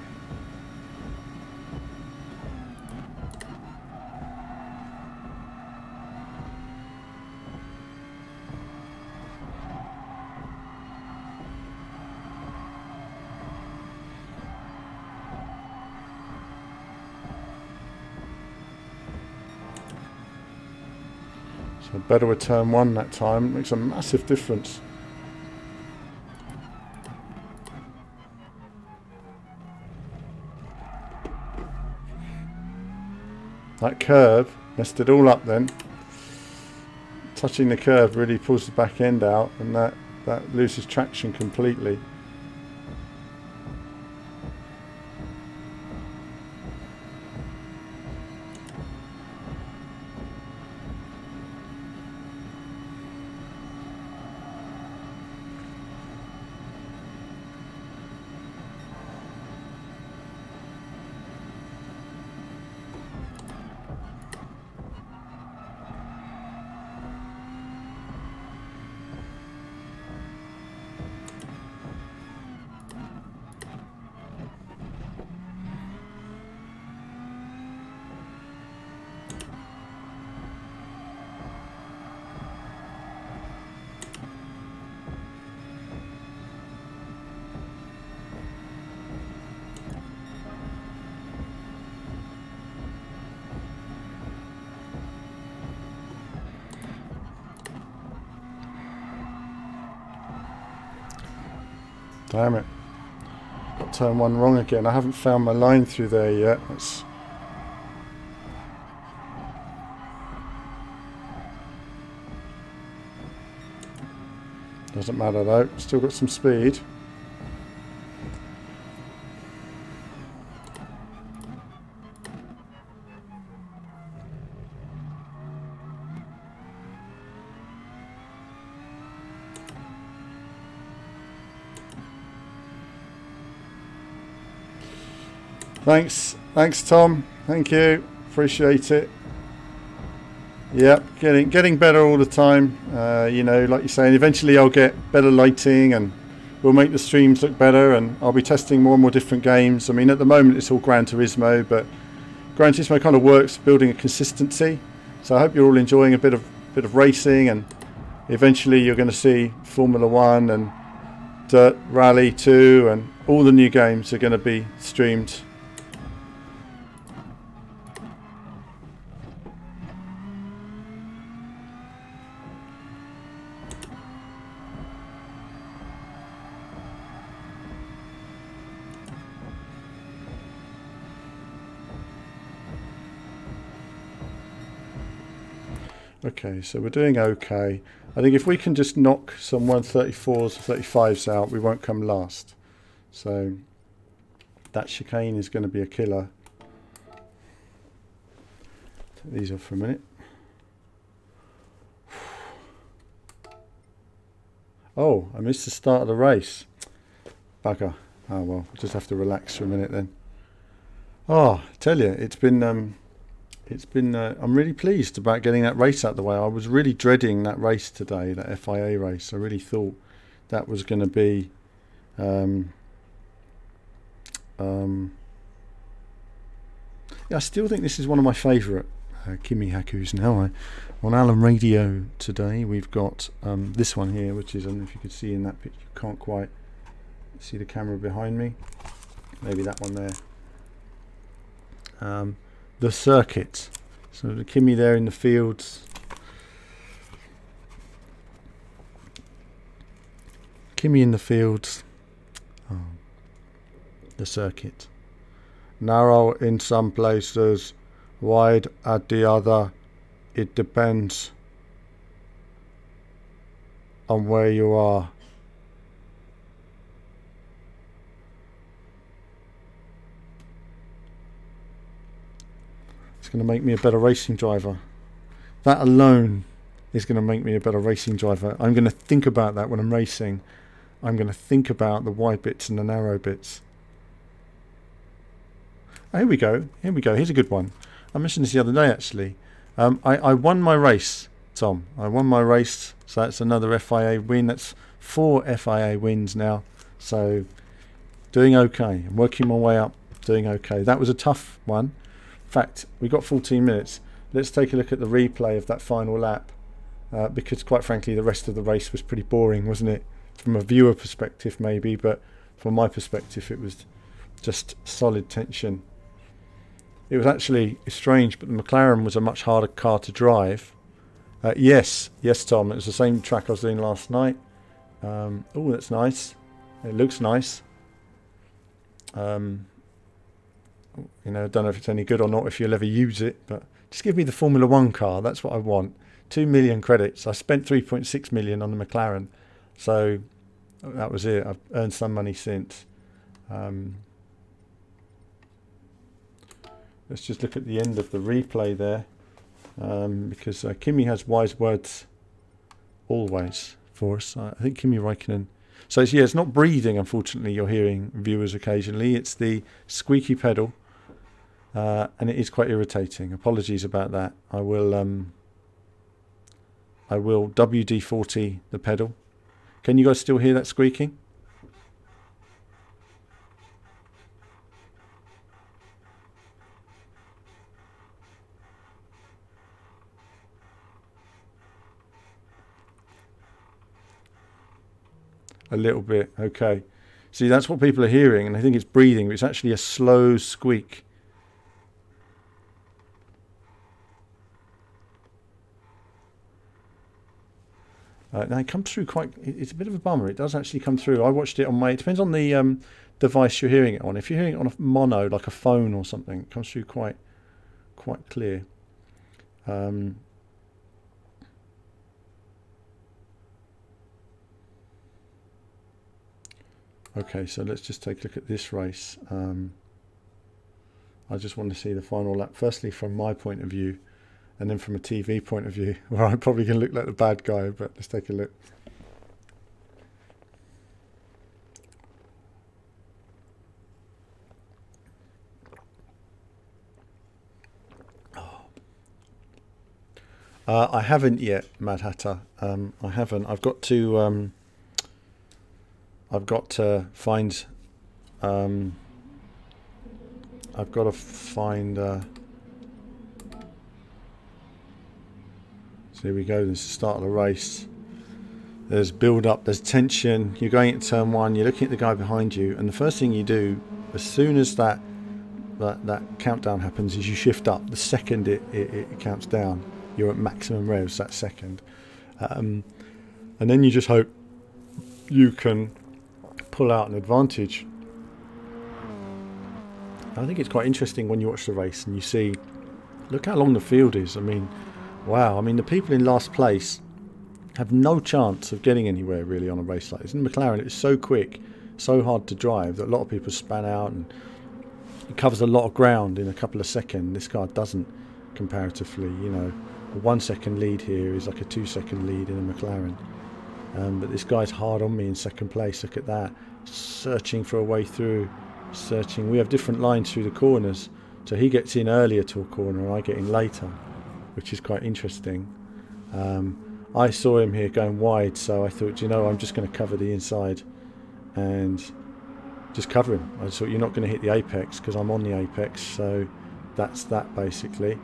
better with turn 1 that time. It makes a massive difference. That curve messed it all up then. Touching the curve really pulls the back end out, and that loses traction completely. Damn it. Got turn 1 wrong again. I haven't found my line through there yet. Doesn't matter though. Still got some speed. Thanks Tom, thank you, appreciate it. Yep, getting better all the time. You know, like you're saying, eventually I'll get better lighting and we'll make the streams look better, and I'll be testing more and more different games. I mean, at the moment it's all Gran Turismo, but Gran Turismo kind of works building a consistency. So I hope you're all enjoying a bit of racing, and eventually you're going to see Formula 1 and Dirt Rally 2, and all the new games are going to be streamed. Okay, so we're doing okay. I think if we can just knock some 134s or 35s out, we won't come last. So that chicane is going to be a killer. Take these off for a minute. Oh, I missed the start of the race. Bugger. Oh well, I'll just have to relax for a minute then. Oh, I tell you, it's been I'm really pleased about getting that race out of the way. I was really dreading that race today, that FIA race. I really thought that was going to be yeah, I still think this is one of my favourite Kimi Hakus now. On Alan Radio today we've got this one here, which is, I don't know if you could see in that picture, you can't quite see the camera behind me, maybe that one there. the circuit. So the Kimi there in the fields. Kimi in the fields. Oh. The circuit. Narrow in some places, wide at the other. It depends on where you are. It's going to make me a better racing driver. That alone is going to make me a better racing driver. I'm going to think about that when I'm racing. I'm going to think about the wide bits and the narrow bits. Oh, here we go. Here we go. Here's a good one. I mentioned this the other day, actually. I won my race, Tom. I won my race. So that's another FIA win. That's 4 FIA wins now. So doing okay. I'm working my way up. Doing okay. That was a tough one. In fact, we got 14 minutes. Let's take a look at the replay of that final lap. Because quite frankly, the rest of the race was pretty boring, wasn't it? From a viewer perspective, maybe. But from my perspective, it was just solid tension. It was actually strange, but the McLaren was a much harder car to drive. Yes, Tom, it was the same track I was doing last night. Oh, that's nice. It looks nice. You know, I don't know if it's any good or not, if you'll ever use it, but just give me the Formula 1 car. That's what I want. 2 million credits. I spent 3.6 million on the McLaren, so that was it. I've earned some money since. Let's just look at the end of the replay there, because Kimi has wise words always for us. I think Kimi Räikkönen. So it's, yeah, it's not breathing, unfortunately, you're hearing viewers occasionally. It's the squeaky pedal, and it is quite irritating. Apologies about that. I will WD-40 the pedal. Can you guys still hear that squeaking? A little bit, okay. See, that's what people are hearing, and I think it's breathing, but it's actually a slow squeak. Now it comes through quite, it's a bit of a bummer. It does actually come through. I watched it on my, it depends on the device you're hearing it on. If you're hearing it on a mono, like a phone or something, it comes through quite clear. Okay, so let's just take a look at this race. I just want to see the final lap, firstly from my point of view, and then from a TV point of view, where I'm probably going to look like the bad guy, but let's take a look. I haven't yet, Mad Hatter. I haven't. I've got to find. I've got to find. So here we go. This is the start of the race. There's build up. There's tension. You're going into turn one. You're looking at the guy behind you, and the first thing you do, as soon as that countdown happens, is you shift up. The second it counts down, you're at maximum revs that second, and then you just hope you can pull out an advantage. I think it's quite interesting when you watch the race and you see, look how long the field is. I mean, wow. I mean, the people in last place have no chance of getting anywhere really on a race like this. In McLaren, it's so quick, so hard to drive that a lot of people span out, and it covers a lot of ground in a couple of seconds. This car doesn't, comparatively. You know, a 1 second lead here is like a 2 second lead in a McLaren. But this guy's hard on me in second place. Look at that, searching for a way through, searching. We have different lines through the corners, so he gets in earlier to a corner and I get in later, which is quite interesting. I saw him here going wide, so I thought, you know, I'm just going to cover the inside and just cover him. I thought, you're not going to hit the apex because I'm on the apex, so that's that basically.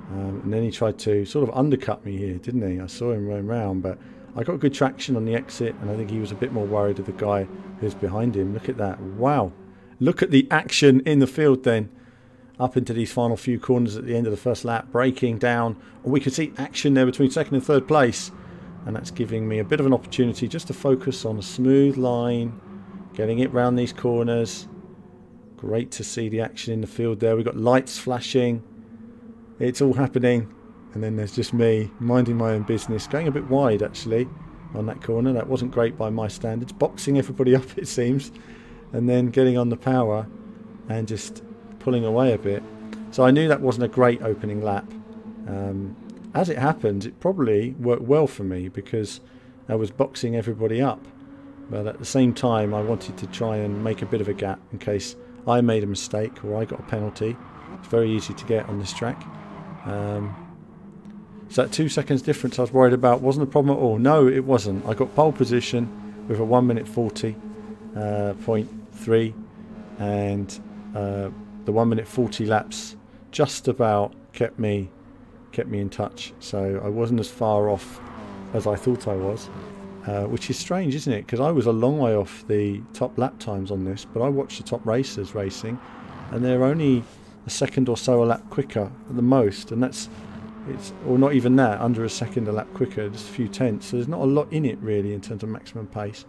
And then he tried to sort of undercut me here, didn't he? I saw him running round, but I got good traction on the exit, and I think he was a bit more worried of the guy who's behind him. Look at that. Wow. Look at the action in the field then. up into these final few corners at the end of the first lap, braking down, and we can see action there between second and third place, and that's giving me a bit of an opportunity just to focus on a smooth line, getting it round these corners. Great to see the action in the field there. We've got lights flashing, it's all happening, and then there's just me minding my own business, going a bit wide actually on that corner. That wasn't great by my standards, boxing everybody up it seems, and then getting on the power and just pulling away a bit. So I knew that wasn't a great opening lap. As it happened, it probably worked well for me because I was boxing everybody up, but at the same time I wanted to try and make a bit of a gap in case I made a mistake or I got a penalty. It's very easy to get on this track. So that 2 seconds difference I was worried about wasn't a problem at all. No, it wasn't. I got pole position with a 1:40.3, and the 1:40 laps just about kept me in touch. So I wasn't as far off as I thought I was, which is strange, isn't it? Because I was a long way off the top lap times on this, but I watched the top racers racing, and they're only a second or so a lap quicker at the most, and or not even that, under a second a lap quicker, just a few tenths. So there's not a lot in it really in terms of maximum pace.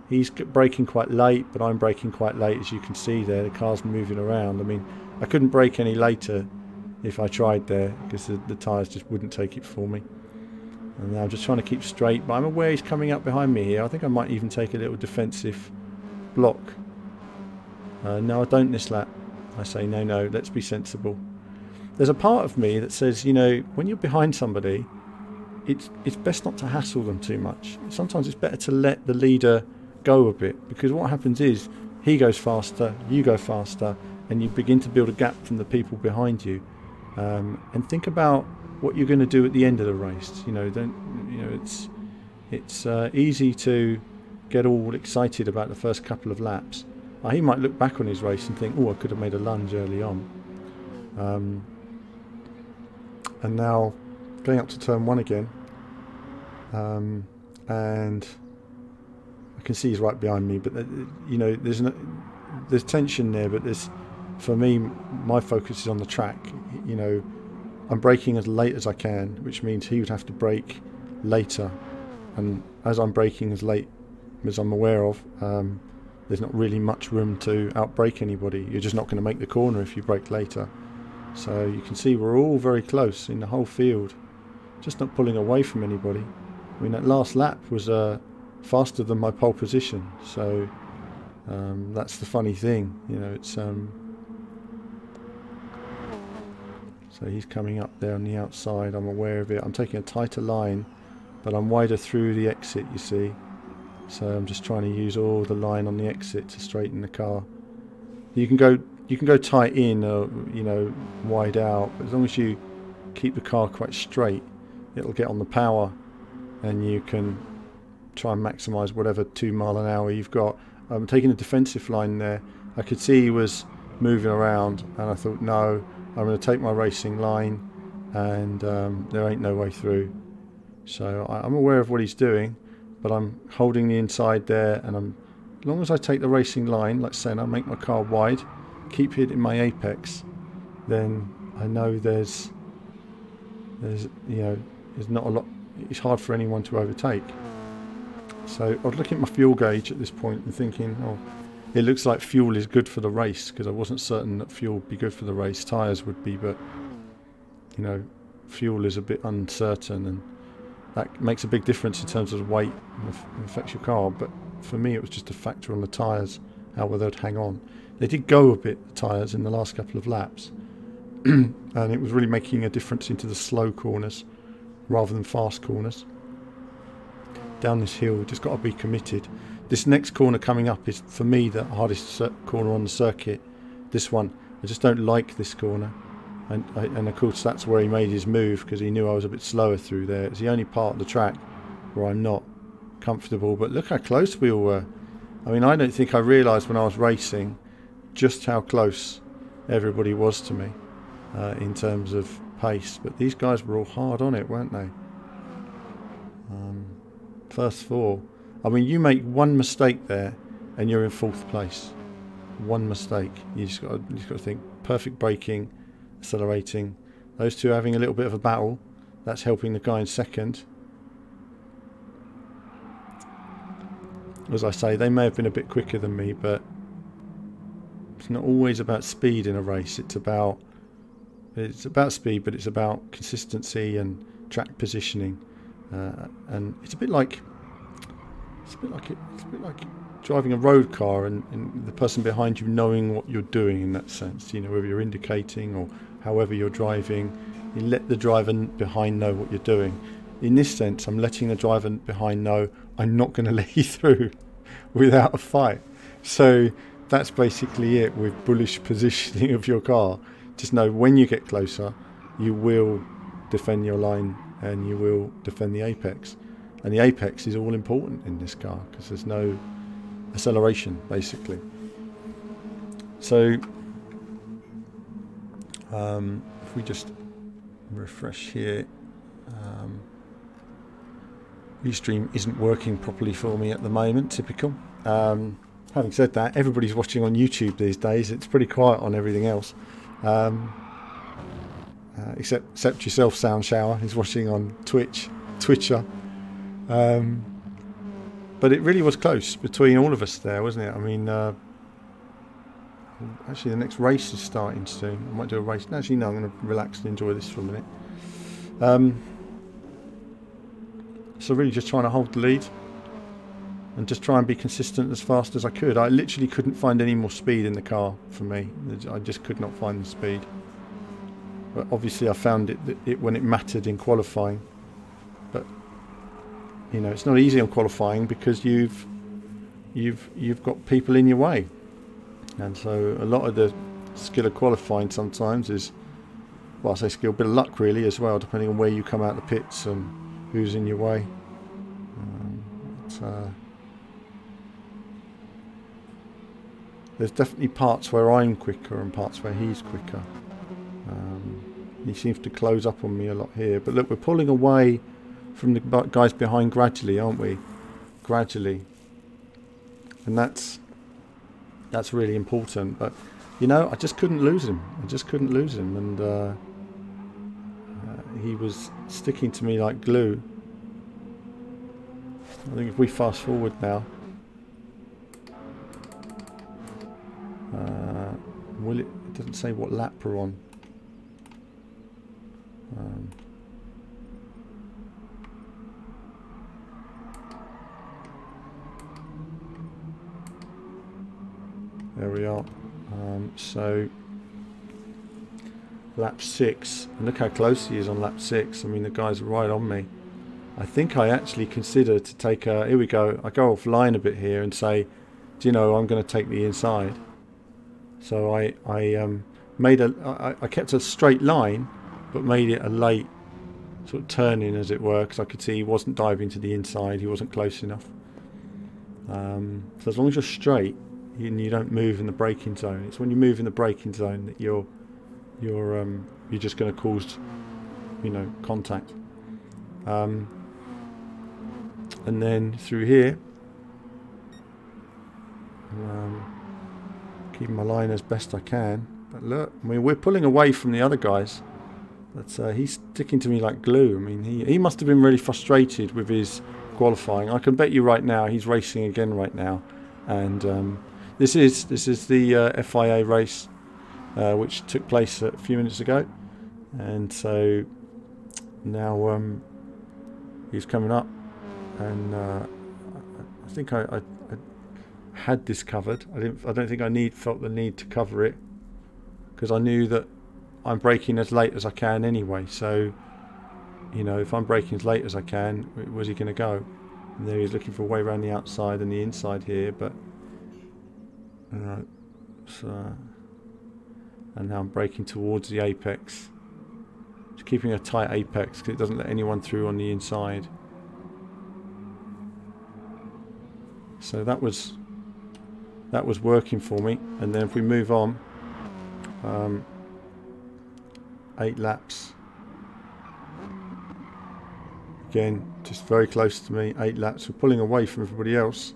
He's braking quite late, but I'm braking quite late, as you can see there. The car's moving around. I mean, I couldn't brake any later if I tried there because the tyres just wouldn't take it for me. And now I'm just trying to keep straight, but I'm aware he's coming up behind me here. I think I might even take a little defensive block. No, I don't this lap. I say no, let's be sensible. There's a part of me that says, you know, when you're behind somebody, it's best not to hassle them too much. Sometimes it's better to let the leader go a bit, because what happens is he goes faster, you go faster, and you begin to build a gap from the people behind you. And think about what you're going to do at the end of the race. You know, it's easy to get all excited about the first couple of laps. He might look back on his race and think, oh, I could have made a lunge early on. And now going up to turn 1 again, and I can see he's right behind me, but you know, there's tension there, but for me, my focus is on the track. You know, I'm braking as late as I can, which means he would have to brake later, and as I'm braking as late as I'm aware of, there's not really much room to outbrake anybody. You're just not going to make the corner if you brake later. So you can see we're all very close in the whole field, just not pulling away from anybody. I mean, that last lap was faster than my pole position, so that's the funny thing, you know. It's so he's coming up there on the outside. I'm aware of it. I'm taking a tighter line, but I'm wider through the exit, you see. So I'm just trying to use all the line on the exit to straighten the car. You can go tight in, or you know, wide out, but as long as you keep the car quite straight, it'll get on the power, and you can try and maximise whatever 2 mile an hour you've got. I'm taking a defensive line there. I could see he was moving around, and I thought, no, I'm going to take my racing line, and there ain't no way through. So I'm aware of what he's doing, but I'm holding the inside there, and as long as I take the racing line, like saying, I make my car wide, keep hitting my apex, then I know there's you know, there's not a lot. It's hard for anyone to overtake. So I was looking at my fuel gauge at this point and thinking, oh, it looks like fuel is good for the race, because I wasn't certain that fuel would be good for the race. Tyres would be, but you know, fuel is a bit uncertain, and that makes a big difference in terms of the weight and affects your car. But for me, it was just a factor on the tyres, how well they'd hang on. They did go a bit, the tyres, in the last couple of laps, and it was really making a difference into the slow corners rather than fast corners. Down this hill, just got to be committed. This next corner coming up is, for me, the hardest corner on the circuit. This one, I just don't like this corner, and of course that's where he made his move, because he knew I was a bit slower through there. It's the only part of the track where I'm not comfortable, but look how close we all were. I mean, I don't think I realised when I was racing just how close everybody was to me in terms of pace, but these guys were all hard on it, weren't they? First 4. I mean, you make one mistake there and you're in 4th place. one mistake. You just got to think perfect braking, accelerating. Those two are having a little bit of a battle. That's helping the guy in second. As I say, they may have been a bit quicker than me, but it's not always about speed in a race. It's about speed, but it's about consistency and track positioning. And it's a bit like driving a road car and the person behind you knowing what you're doing in that sense. You know, whether you're indicating or however you're driving, you let the driver behind know what you're doing. In this sense, I'm letting the driver behind know I'm not going to let you through without a fight. So that's basically it with bullish positioning of your car. Just know when you get closer, you will defend your line and you will defend the apex. And the apex is all important in this car because there's no acceleration, basically. So if we just refresh here, Ustream isn't working properly for me at the moment, typical. Having said that, everybody's watching on YouTube these days. It's pretty quiet on everything else, except yourself, Sound Shower, who's watching on Twitcher. But it really was close between all of us there, wasn't it? I mean, actually the next race is starting soon. I might do a race. Actually, no, I'm going to relax and enjoy this for a minute. So really just trying to hold the lead and just try and be consistent as fast as I could. I literally couldn't find any more speed in the car for me. I just could not find the speed. But obviously I found it when it mattered in qualifying. But you know, it's not easy on qualifying because you've got people in your way. And so a lot of the skill of qualifying sometimes is, well, I say skill, a bit of luck really as well, depending on where you come out the pits and who's in your way. There's definitely parts where I'm quicker and parts where he's quicker. He seems to close up on me a lot here. But look, we're pulling away from the guys behind gradually, aren't we? Gradually. And that's really important. But, you know, I just couldn't lose him. And he was sticking to me like glue. I think if we fast forward now, it doesn't say what lap we're on. There we are. So lap 6, and look how close he is on lap 6. I mean, the guy's right on me. I think I actually consider to take a, here we go, I go offline a bit here and say, do you know, I'm going to take the inside. So I kept a straight line, but made it a late sort of turn in, as it were, because I could see he wasn't diving to the inside, he wasn't close enough. So as long as you're straight and you don't move in the braking zone, it's when you move in the braking zone that you're just going to cause, you know, contact. And then through here, keeping my line as best I can. But look, I mean, we're pulling away from the other guys. But he's sticking to me like glue. I mean, he must have been really frustrated with his qualifying. I can bet you right now he's racing again right now. And this is the FIA race, which took place a few minutes ago. And so now he's coming up, and I think I had this covered. I don't think I felt the need to cover it, because I knew that I'm braking as late as I can anyway. So, you know, if I'm braking as late as I can, where's he going to go? And there he's looking for a way around the outside and the inside here, but so, and now I'm braking towards the apex. Just keeping a tight apex because it doesn't let anyone through on the inside. So that was working for me. And then if we move on, 8 laps. Again, just very close to me. 8 laps. We're pulling away from everybody else.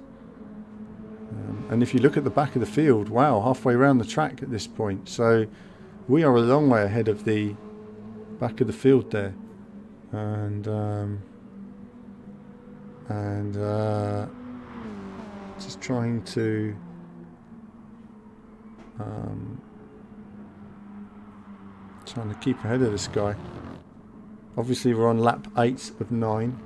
And if you look at the back of the field, wow, halfway around the track at this point. So we are a long way ahead of the back of the field there. And just trying to keep ahead of this guy. Obviously we're on lap 8 of 9.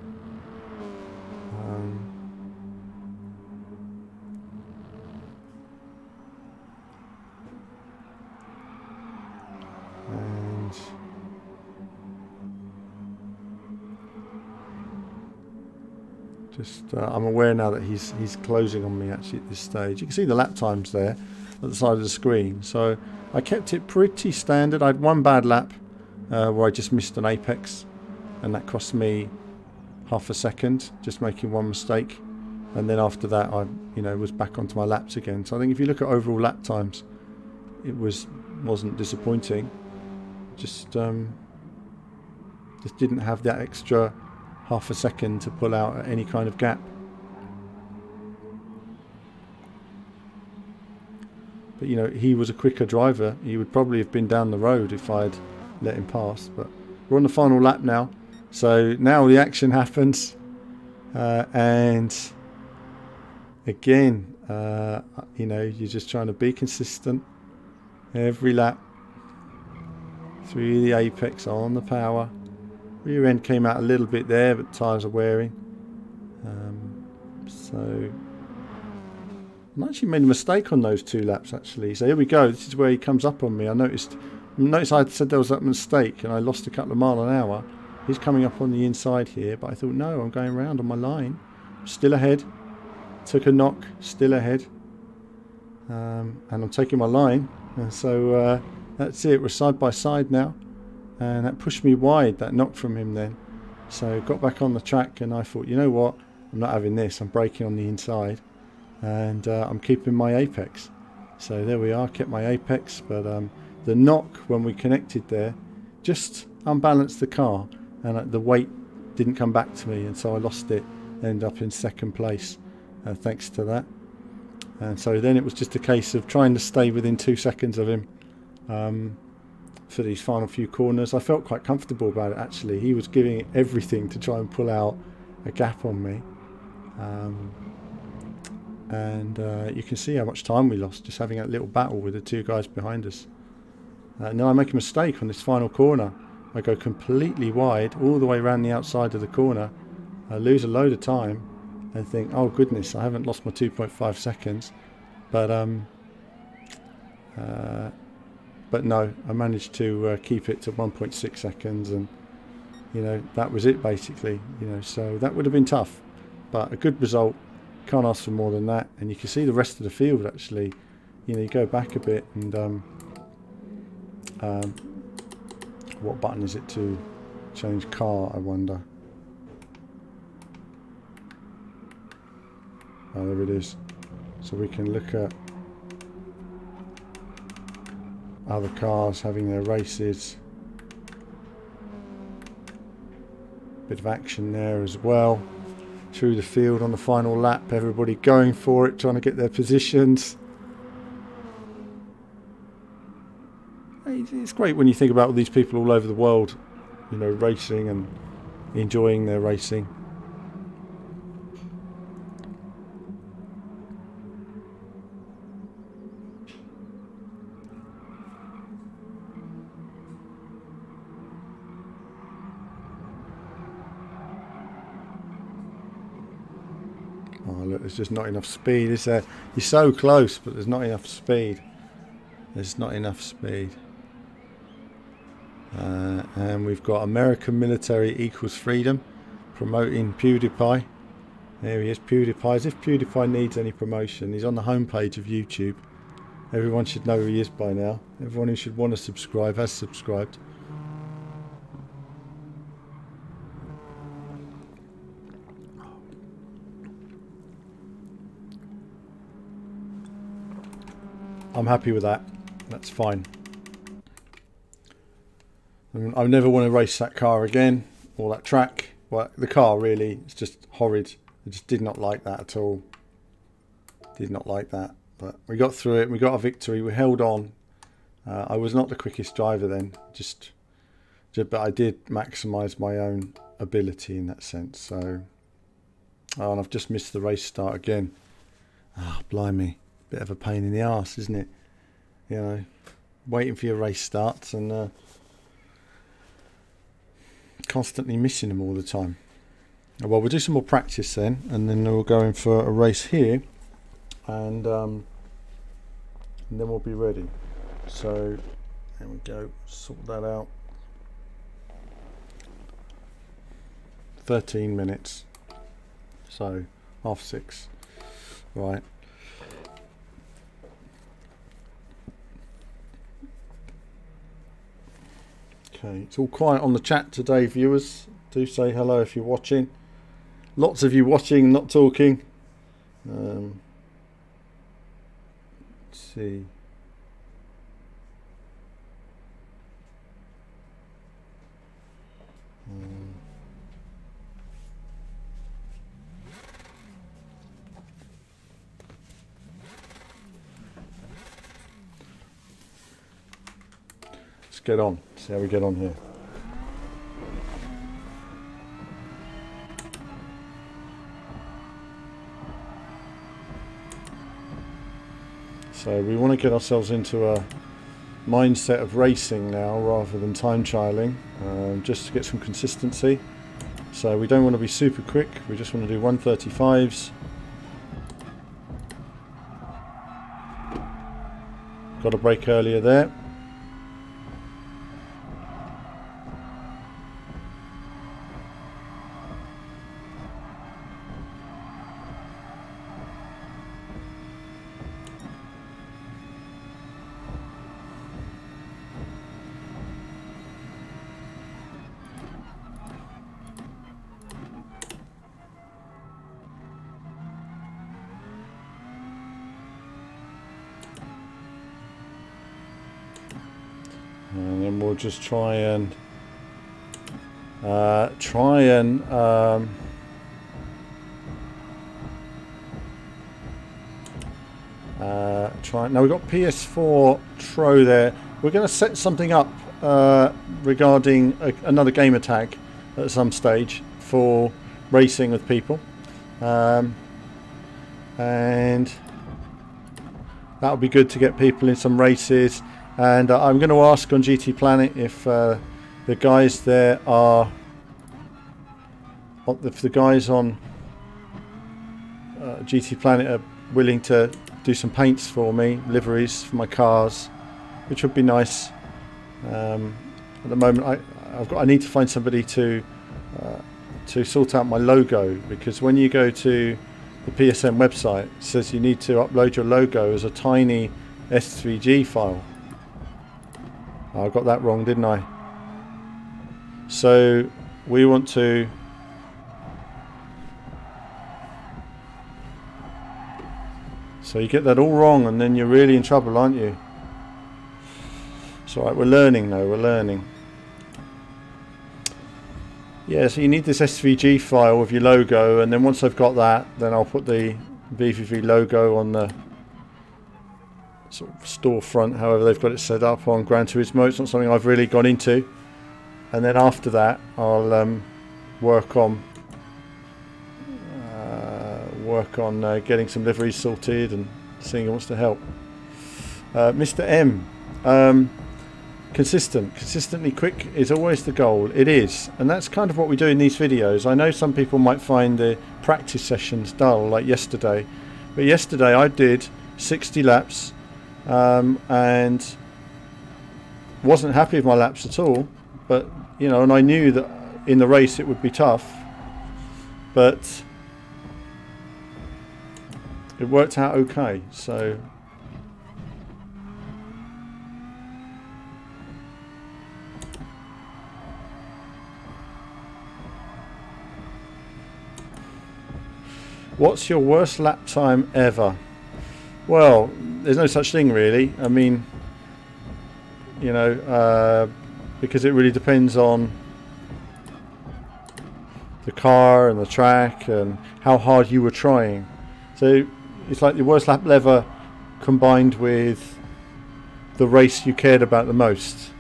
And just I'm aware now that he's closing on me actually at this stage. You can see the lap times there at the side of the screen. So I kept it pretty standard. I had one bad lap where I just missed an apex, and that cost me half a second, just making one mistake. And then after that, I was back onto my laps again. So I think if you look at overall lap times, it wasn't disappointing. Just didn't have that extra half a second to pull out at any kind of gap. But he was a quicker driver. He would probably have been down the road if I'd let him pass. But we're on the final lap now, so now the action happens, and again, you're just trying to be consistent every lap through the apex on the power. Rear end came out a little bit there, but tyres are wearing. So I actually made a mistake on those 2 laps actually. So here we go. This is where he comes up on me. I noticed I said there was that mistake, and I lost a couple of miles an hour. He's coming up on the inside here, but I thought, no, I'm going around on my line. Still ahead. Took a knock. Still ahead. And I'm taking my line. And so that's it. We're side by side now. And that pushed me wide, that knock from him then. So got back on the track, and I thought, you know what? I'm not having this. I'm braking on the inside. And I'm keeping my apex. So there we are. Kept my apex. But the knock when we connected there just unbalanced the car. And the weight didn't come back to me. And so I lost it. Ended up in 2nd place thanks to that. And so then it was just a case of trying to stay within 2 seconds of him. For these final few corners. I felt quite comfortable about it actually. He was giving it everything to try and pull out a gap on me, and you can see how much time we lost just having a little battle with the 2 guys behind us. And then I make a mistake on this final corner. I go completely wide all the way around the outside of the corner. I lose a load of time and think, oh goodness, I haven't lost my 2.5 seconds, but no, I managed to keep it to 1.6 seconds, and that was it basically. So that would have been tough, but a good result. Can't ask for more than that. And you can see the rest of the field actually. You go back a bit, and what button is it to change car, I wonder? Oh, there it is. So we can look at other cars having their races. Bit of action there as well. Through the field on the final lap, everybody going for it, trying to get their positions. It's great when you think about all these people all over the world, racing and enjoying their racing. Oh look, there's just not enough speed, is there? You're so close, but there's not enough speed. There's not enough speed. And we've got American military equals freedom, promoting PewDiePie. There he is, PewDiePie. As if PewDiePie needs any promotion. He's on the homepage of YouTube. Everyone should know who he is by now. Everyone who should want to subscribe has subscribed. I'm happy with that. That's fine. I never want to race that car again, or that track. Well, the car really, it's just horrid. I just did not like that at all. Did not like that, but we got through it. We got a victory. We held on. I was not the quickest driver then, but I did maximise my own ability in that sense. So, and I've just missed the race start again. Ah, blimey, bit of a pain in the arse, isn't it? You know, waiting for your race starts and constantly missing them all the time. Well, we'll do some more practice then, and then we'll go in for a race here, and then we'll be ready. So there we go, sort that out. 13 minutes, so 6:30, right. Okay, it's all quiet on the chat today, viewers. Do say hello if you're watching. Lots of you watching, not talking. Let's see. Let's get on, see how we get on here. So we want to get ourselves into a mindset of racing now rather than time trialing, just to get some consistency. So we don't want to be super quick, we just want to do 1:35s. Got a break earlier there. And then we'll just try and now we've got PS4 Tro there. We're going to set something up regarding another gamer tag at some stage for racing with people, and that would be good to get people in some races. And I'm going to ask on GT Planet if the guys there are, if the guys on GT Planet are willing to do some paints for me, liveries for my cars, which would be nice. At the moment, I need to find somebody to sort out my logo, because when you go to the PSN website, it says you need to upload your logo as a tiny S3G file. I got that wrong, didn't I? So we want to you get that all wrong and then you're really in trouble, aren't you? It's alright, we're learning though, we're learning. Yeah, so you need this SVG file with your logo, and then once I've got that, then I'll put the VVV logo on the sort of storefront, however they've got it set up on Gran Turismo. It's not something I've really gone into, and then after that I'll work on getting some liveries sorted and seeing who wants to help. Mr. M, consistently quick is always the goal. It is, and that's kind of what we do in these videos. I know some people might find the practice sessions dull, like yesterday, but yesterday I did 60 laps and wasn't happy with my laps at all, but you know, and I knew that in the race it would be tough, but it worked out okay. So what's your worst lap time ever? Well, there's no such thing really. I mean, you know, because it really depends on the car and the track and how hard you were trying. So it's like the worst lap ever combined with the race you cared about the most.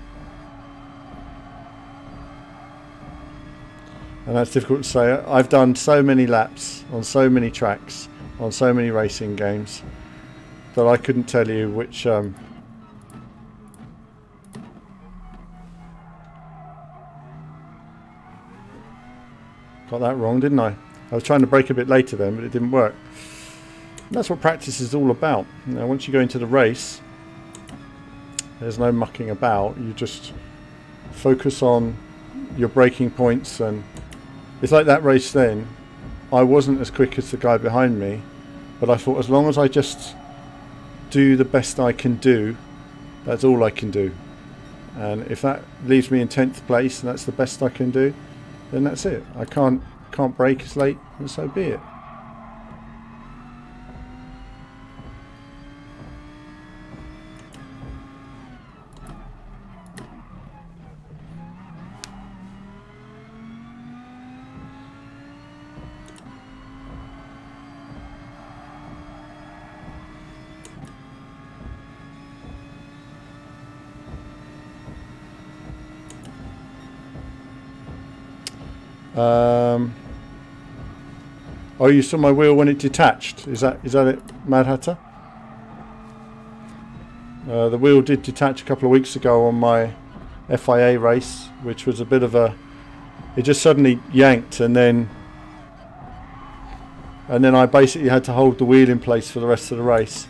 And that's difficult to say. I've done so many laps on so many tracks, on so many racing games, that I couldn't tell you which... Got that wrong, didn't I? I was trying to brake a bit later then, but it didn't work. And that's what practice is all about. You know, once you go into the race, there's no mucking about. You just focus on your braking points, and it's like that race then. I wasn't as quick as the guy behind me, but I thought as long as I just do the best I can do, that's all I can do. And if that leaves me in 10th place and that's the best I can do, then that's it. I can't brake as late, and so be it. Oh, you saw my wheel when it detached. Is that it, Mad Hatter? The wheel did detach a couple of weeks ago on my FIA race, which was a bit of a... It just suddenly yanked, and then I basically had to hold the wheel in place for the rest of the race.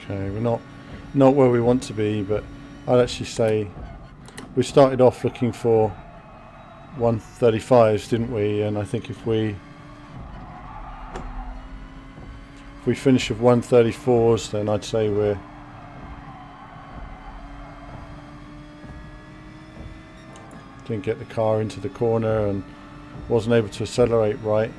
Okay, we're not where we want to be, but I'd actually say we started off looking for 135s, didn't we? And I think if we finish with 134s, then I'd say we're didn't get the car into the corner and wasn't able to accelerate right.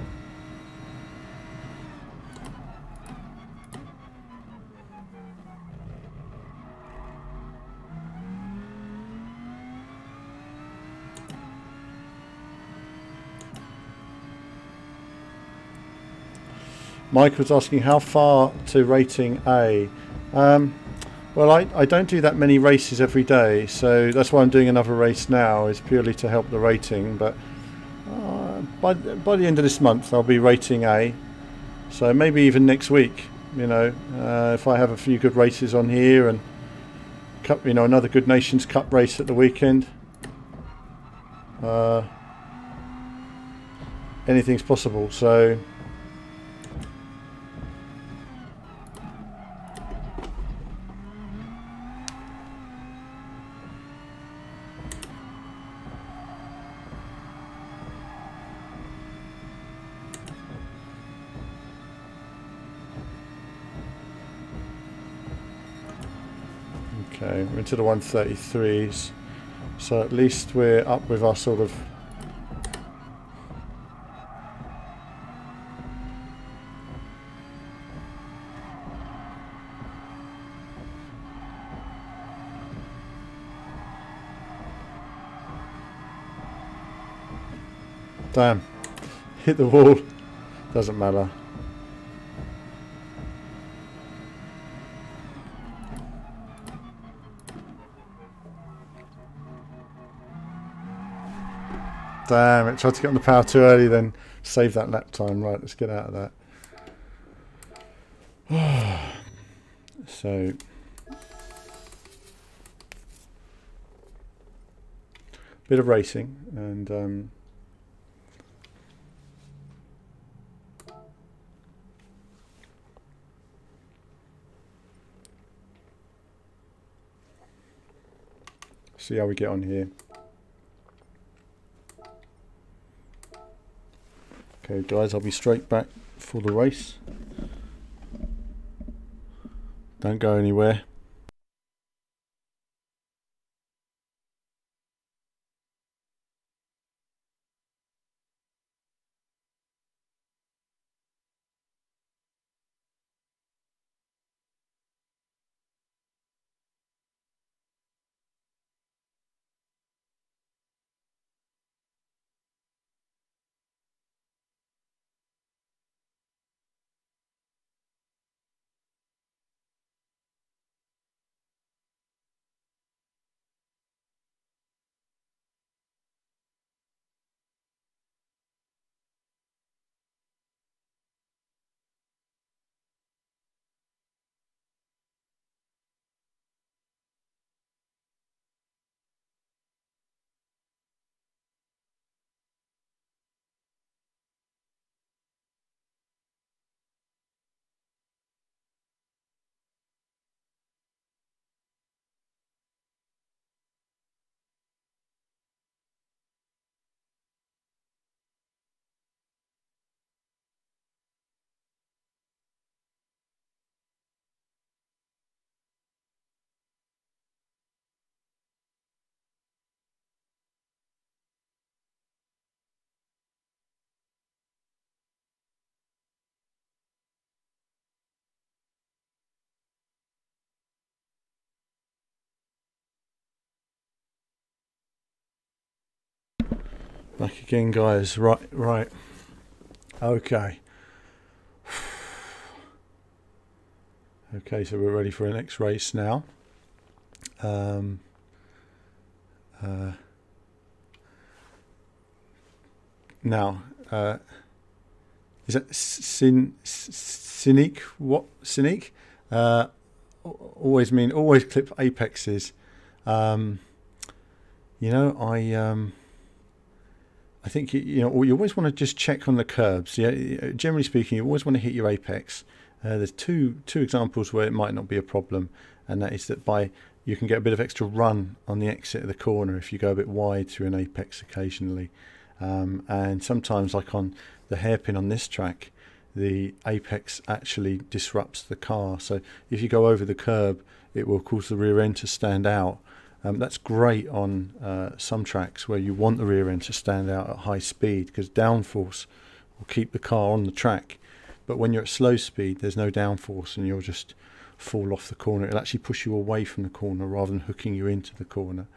Mike was asking how far to rating A. Well, I don't do that many races every day, so that's why I'm doing another race now, is purely to help the rating. But by the end of this month, I'll be rating A. So maybe even next week, you know, if I have a few good races on here and you know, another good Nations Cup race at the weekend. Anything's possible. So. Okay, we're into the 133s, so at least we're up with our sort of damn, hit the wall, doesn't matter. Damn it, tried to get on the power too early, then save that lap time. Right, let's get out of that. So, bit of racing, and see how we get on here. Okay guys, I'll be straight back for the race. Don't go anywhere. Back again guys, right. Okay. Okay, so we're ready for the next race now. Now, is that Cynic? What Cynic? Always clip apexes. You know, I think you always want to just check on the curbs. Yeah, generally speaking, you always want to hit your apex. There's two examples where it might not be a problem, and that is that you can get a bit of extra run on the exit of the corner if you go a bit wide through an apex occasionally. And sometimes, like on the hairpin on this track, the apex actually disrupts the car. So if you go over the curb, it will cause the rear end to stand out. That's great on some tracks where you want the rear end to stand out at high speed, because downforce will keep the car on the track. But when you're at slow speed, there's no downforce and you'll just fall off the corner. It'll actually push you away from the corner rather than hooking you into the corner.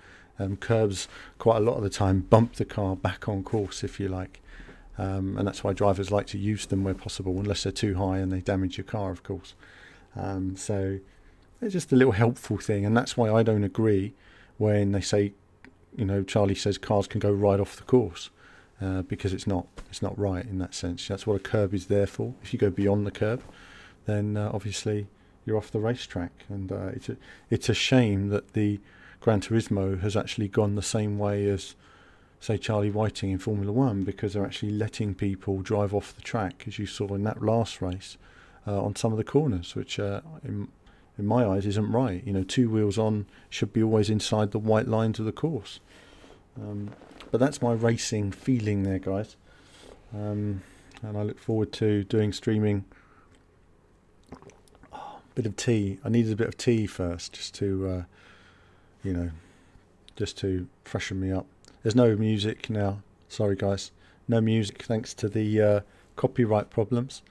Curbs quite a lot of the time bump the car back on course, if you like. And that's why drivers like to use them where possible, unless they're too high and they damage your car, of course. So it's just a little helpful thing, and that's why I don't agree when they say, you know, Charlie says cars can go right off the course, because it's not right in that sense. That's what a curb is there for. If you go beyond the curb, then obviously you're off the racetrack, and it's a shame that the Gran Turismo has actually gone the same way as, say, Charlie Whiting in Formula One, because they're actually letting people drive off the track, as you saw in that last race, on some of the corners, which in my eyes isn't right. You know, two wheels on should be always inside the white lines of the course. But that's my racing feeling there, guys. And I look forward to doing streaming. Bit of tea. I needed a bit of tea first, just to just to freshen me up. There's no music now. Sorry guys, no music thanks to the copyright problems,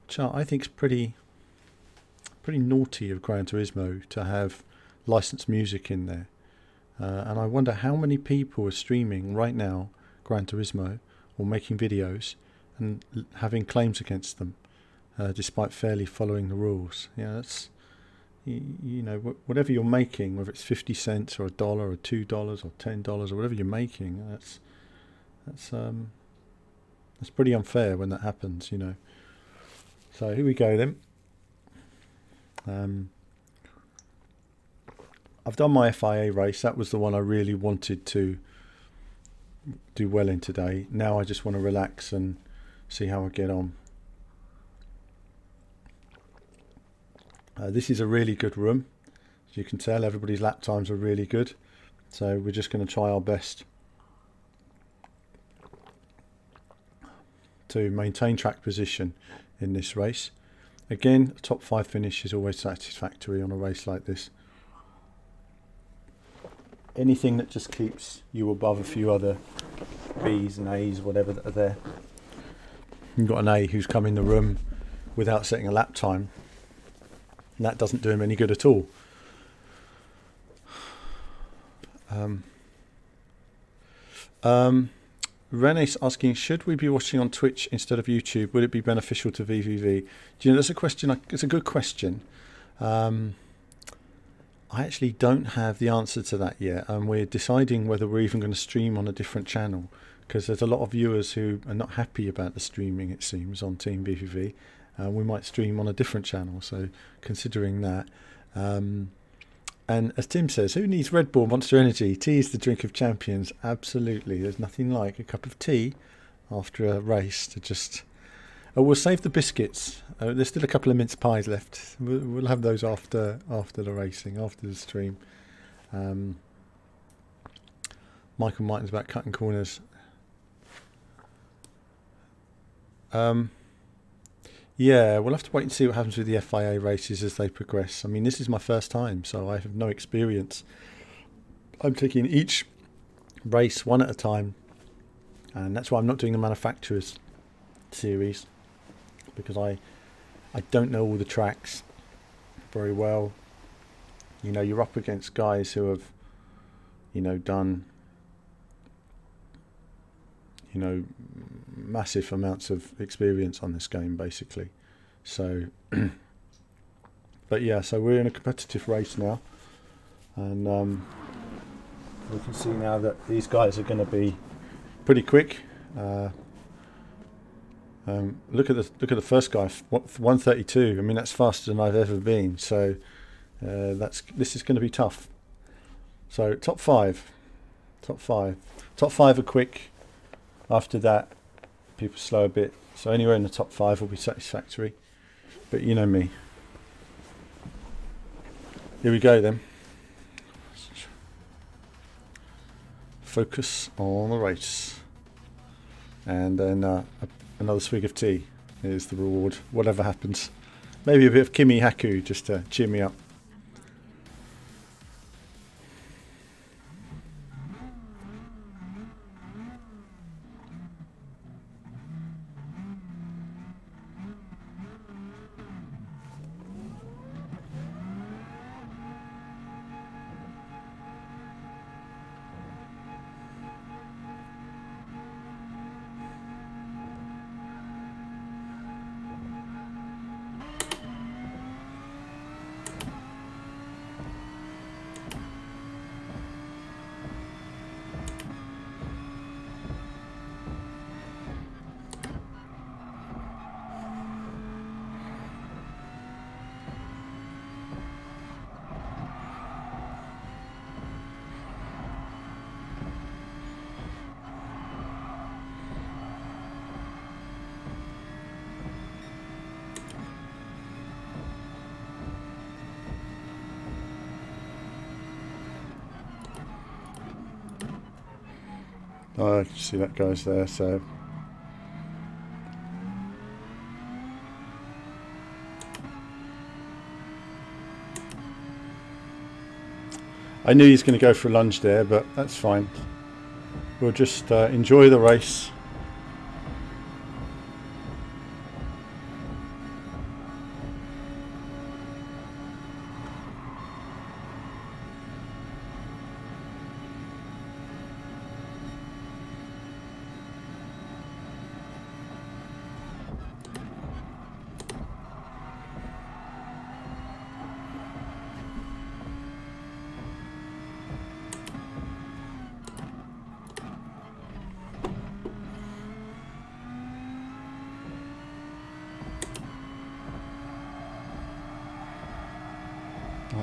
which I think is pretty naughty of Gran Turismo to have licensed music in there. And I wonder how many people are streaming right now Gran Turismo or making videos and having claims against them, despite fairly following the rules. Yeah, that's, you know, whatever you're making, whether it's 50 cents or $1 or $2 or $10 or whatever you're making, That's pretty unfair when that happens, you know. So here we go then. I've done my FIA race. That was the one I really wanted to do well in today. Now I just want to relax and see how I get on. This is a really good room. As you can tell, everybody's lap times are really good. So we're just going to try our best to maintain track position in this race. Again, a top 5 finish is always satisfactory on a race like this. Anything that just keeps you above a few other B's and A's, whatever, that are there. You've got an A who's come in the room without setting a lap time, and that doesn't do him any good at all. Rene's asking, should we be watching on Twitch instead of YouTube? Would it be beneficial to VVV? Do you know, that's a question. It's a good question. I actually don't have the answer to that yet, and we're deciding whether we're even going to stream on a different channel, because there's a lot of viewers who are not happy about the streaming, it seems, on Team VVV. We might stream on a different channel, so considering that. And as Tim says, who needs Red Bull, Monster Energy? Tea is the drink of champions. Absolutely. There's nothing like a cup of tea after a race to just... Oh, we'll save the biscuits. There's still a couple of mince pies left. We'll have those after the racing, after the stream. Michael Martin's about cutting corners. Yeah, we'll have to wait and see what happens with the FIA races as they progress. I mean, this is my first time, so I have no experience. I'm taking each race one at a time, and that's why I'm not doing the manufacturers series, because I don't know all the tracks very well. You know, you're up against guys who have, you know, done, you know, massive amounts of experience on this game, basically. So but yeah, so we're in a competitive race now, and we can see now that these guys are going to be pretty quick. Look at the first guy, 132. I mean, that's faster than I've ever been, so this is going to be tough. So top five are quick. After that, people slow a bit, so anywhere in the top 5 will be satisfactory, but you know me. Here we go then. Focus on the race, and then another swig of tea is the reward, whatever happens. Maybe a bit of Kimi Haku just to cheer me up. Oh, I can see that guy's there, so I knew he was going to go for a lunge there, but that's fine. We'll just enjoy the race.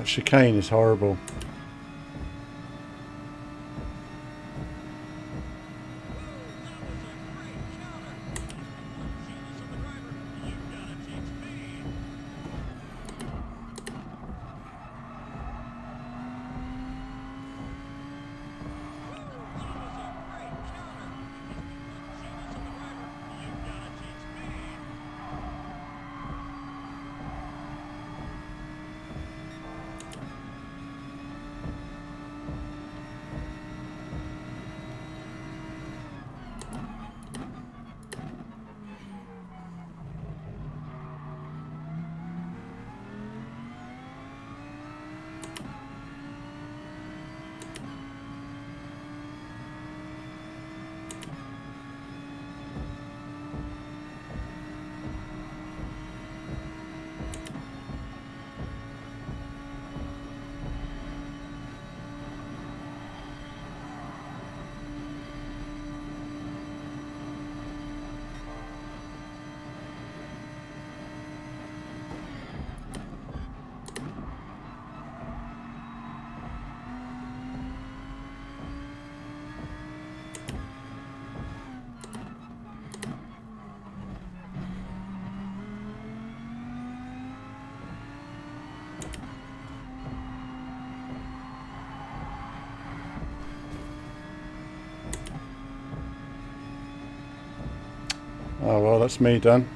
That chicane is horrible. Oh well, that's me done.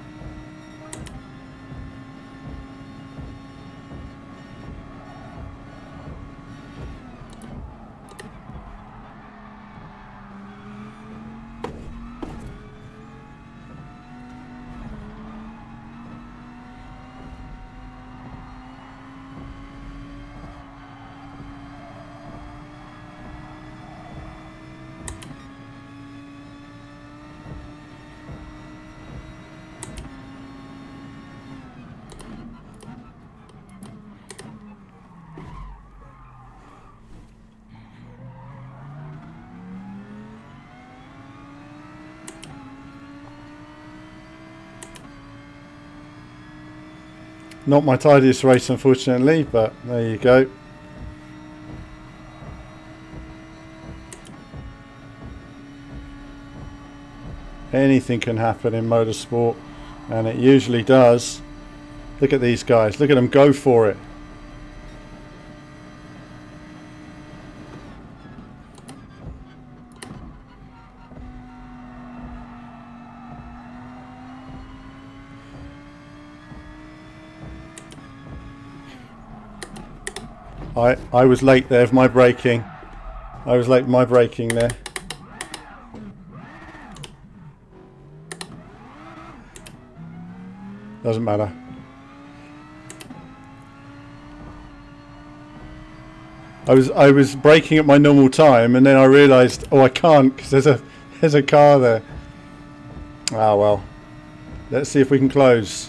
Not my tidiest race, unfortunately, but there you go. Anything can happen in motorsport, and it usually does. Look at these guys. Look at them go for it. I was late there with my braking. I was late with my braking there. Doesn't matter. I was braking at my normal time, and then I realised, oh, I can't because there's a car there. Ah well. Let's see if we can close.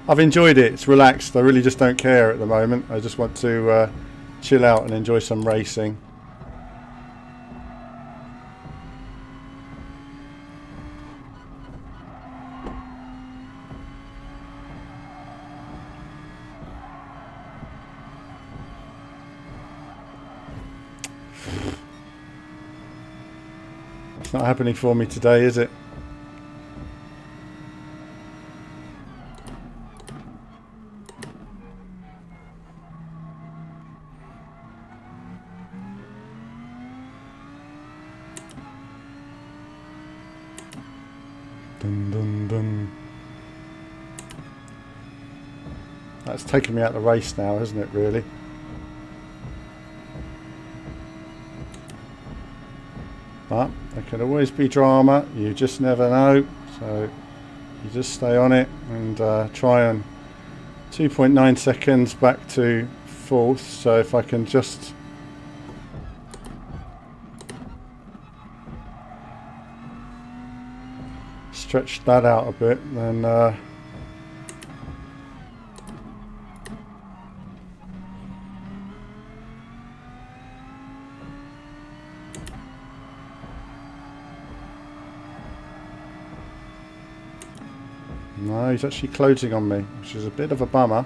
I've enjoyed it. It's relaxed. I really just don't care at the moment. I just want to chill out and enjoy some racing. It's not happening for me today, is it? Dun, dun, dun. That's taken me out of the race now, hasn't it, really? But there can always be drama, you just never know, so you just stay on it and try and 2.9 seconds back to fourth. So if I can just stretch that out a bit, then no, he's actually closing on me, which is a bit of a bummer.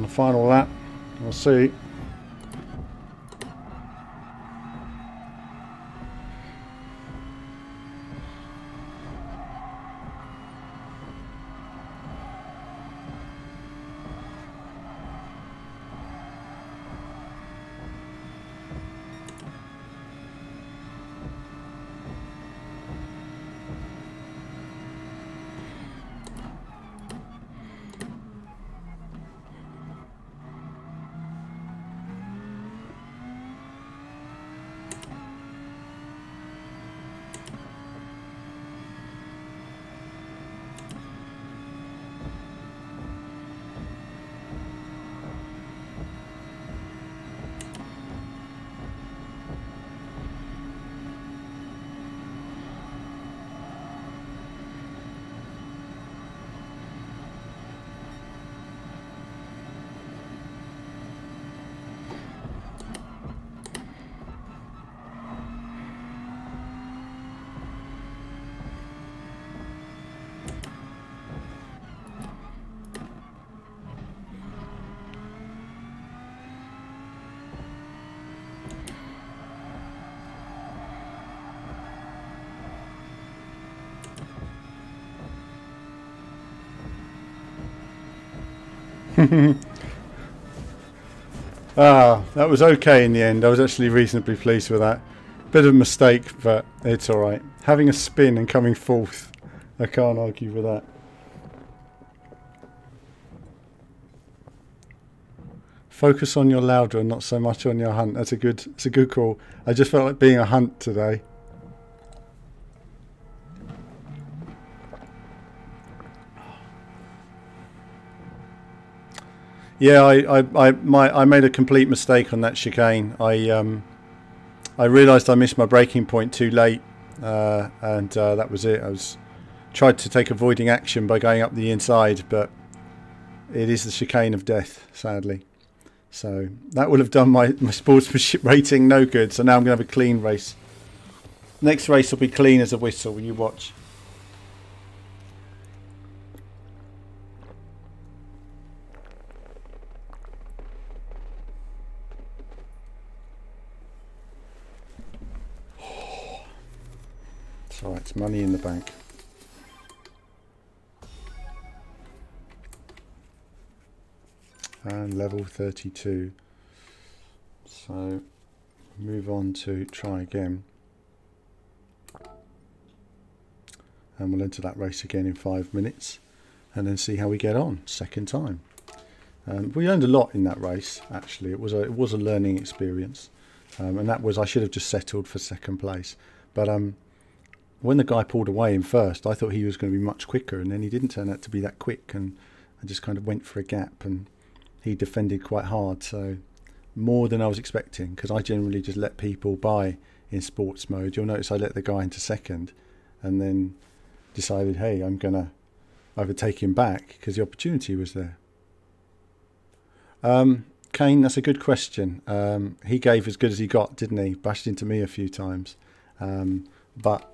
on the final lap. We'll see. That was okay in the end. I was actually reasonably pleased with that. Bit of a mistake, but it's alright. Having a spin and coming fourth, I can't argue with that. Focus on your lauder and not so much on your hunt. It's a good call. I just felt like being a hunt today. Yeah, I made a complete mistake on that chicane. I realised I missed my braking point too late, and that was it. I tried to take avoiding action by going up the inside, but it is the chicane of death, sadly. So that would have done my sportsmanship rating no good. So now I'm going to have a clean race. Next race will be clean as a whistle. You watch. It's alright, it's money in the bank. And level 32. So move on to try again. And we'll enter that race again in 5 minutes and then see how we get on second time. We learned a lot in that race, actually. It was a learning experience. And that was, I should have just settled for second place. But when the guy pulled away in first, I thought he was going to be much quicker, and then he didn't turn out to be that quick, and I just kind of went for a gap, and he defended quite hard, so more than I was expecting, because I generally just let people by in sports mode. You'll notice I let the guy into second and then decided, hey, I'm going to overtake him back because the opportunity was there. Kane, that's a good question. He gave as good as he got, didn't he? Bashed into me a few times. But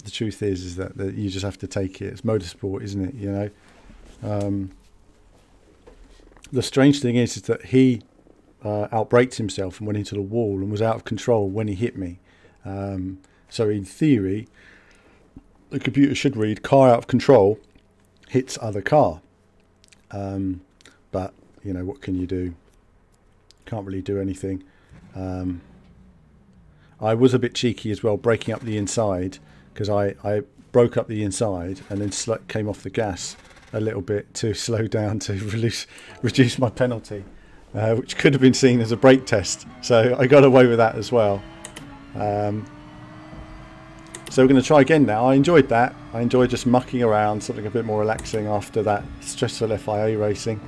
the truth is that you just have to take it. It's motorsport, isn't it? You know. The strange thing is that he outbraked himself and went into the wall and was out of control when he hit me. So in theory, the computer should read car out of control, hits other car. But, you know, what can you do? Can't really do anything. I was a bit cheeky as well, breaking up the inside, because I broke up the inside and then came off the gas a little bit to slow down to reduce my penalty, which could have been seen as a brake test. So I got away with that as well. So we're going to try again now. I enjoyed that. I enjoyed just mucking around, something a bit more relaxing after that stressful FIA racing.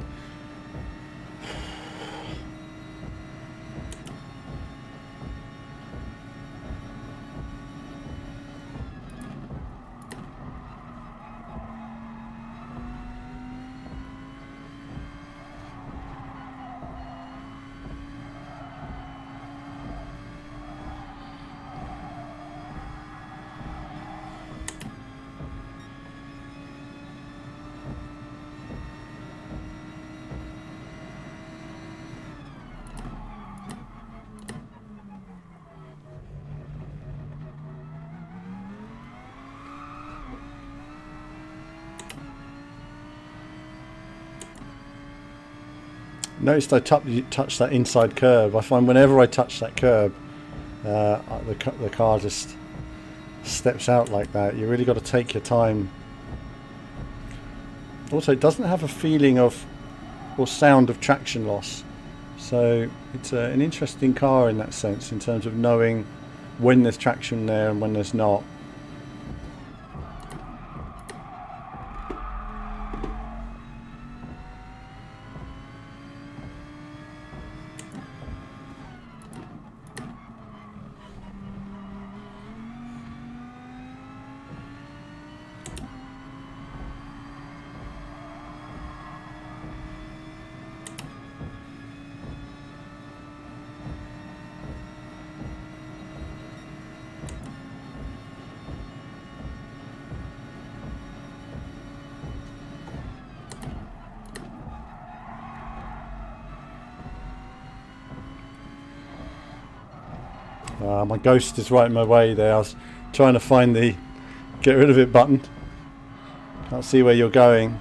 Noticed I touched that inside curb. I find whenever I touch that curb, the car just steps out like that. You really got to take your time. Also, it doesn't have a feeling of or sound of traction loss, so it's an interesting car in that sense, in terms of knowing when there's traction there and when there's not. My ghost is right in my way there. I was trying to find the get rid of it button. Can't see where you're going.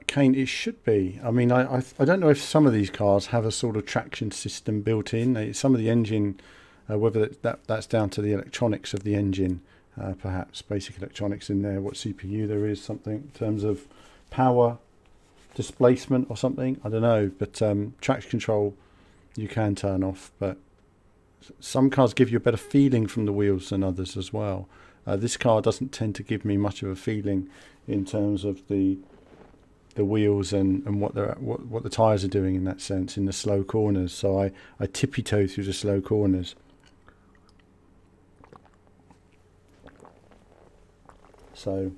Kane, it should be. I mean, I don't know if some of these cars have a sort of traction system built in. Some of the engine, whether that's down to the electronics of the engine, perhaps basic electronics in there, what CPU there is, something in terms of power. displacement or something. I don't know, but traction control you can turn off, but some cars give you a better feeling from the wheels than others as well. This car doesn't tend to give me much of a feeling in terms of the wheels and what the tyres are doing in that sense, in the slow corners. So I tippy-toe through the slow corners. So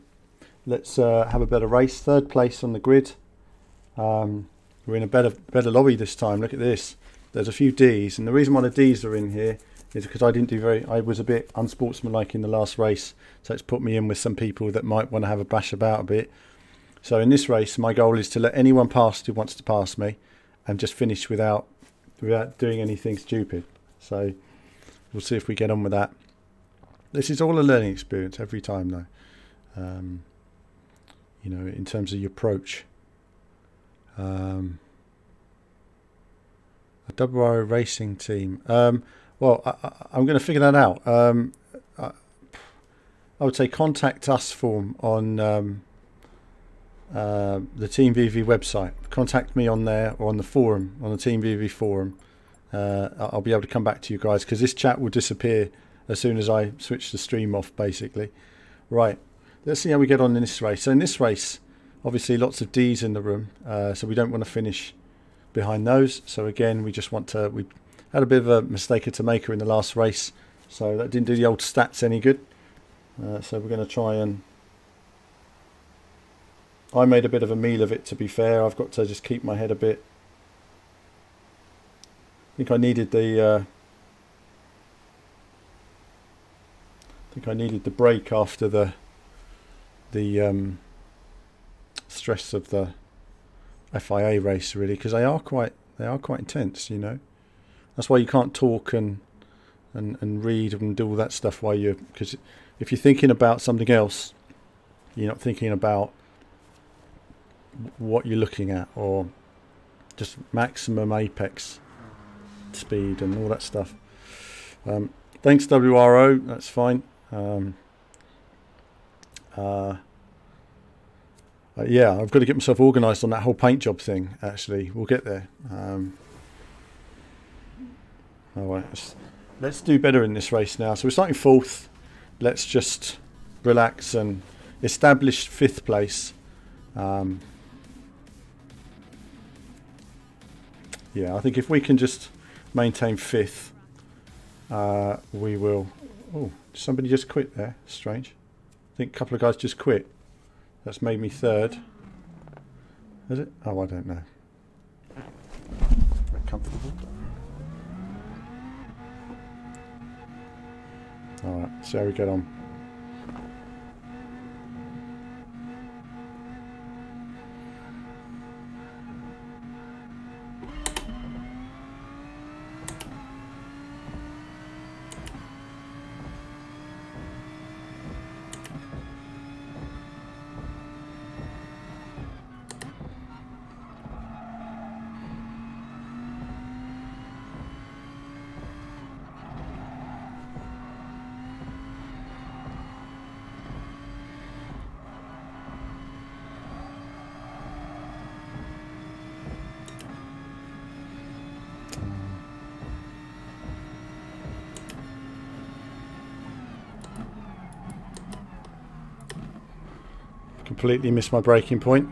let's have a better race. Third place on the grid. We're in a better lobby this time. Look at this. There's a few Ds, and the reason why the Ds are in here is because I was a bit unsportsmanlike in the last race, so it's put me in with some people that might want to have a bash about a bit. So in this race, my goal is to let anyone pass who wants to pass me, and just finish without doing anything stupid. So we'll see if we get on with that. This is all a learning experience every time, though. You know, in terms of your approach. A WRO racing team. Well, I'm going to figure that out. I would say contact us form on the Team VV website. Contact me on there, or on the forum, on the Team VV forum. I'll be able to come back to you guys, because this chat will disappear as soon as I switch the stream off, basically. Right, let's see how we get on in this race. So in this race, obviously lots of Ds in the room, so we don't want to finish behind those. So again, we just want to, we had a bit of a mistake to make in the last race, so that didn't do the old stats any good. So we're going to try and, I made a bit of a meal of it, to be fair. I've got to just keep my head a bit. I think I needed the break after the stress of the FIA race, really, because they are quite intense, you know. That's why you can't talk and read and do all that stuff while you're, because if you're thinking about something else, you're not thinking about what you're looking at, or just maximum apex speed and all that stuff. Thanks WRO, that's fine. Yeah, I've got to get myself organised on that whole paint job thing, actually. We'll get there. Alright, let's do better in this race now. So we're starting fourth. Let's just relax and establish fifth place. Yeah, I think if we can just maintain fifth, we will. Oh, somebody just quit there. Strange. I think a couple of guys just quit. That's made me third. Is it? Oh, I don't know. Very comfortable. Alright, see how we get on. Completely missed my braking point.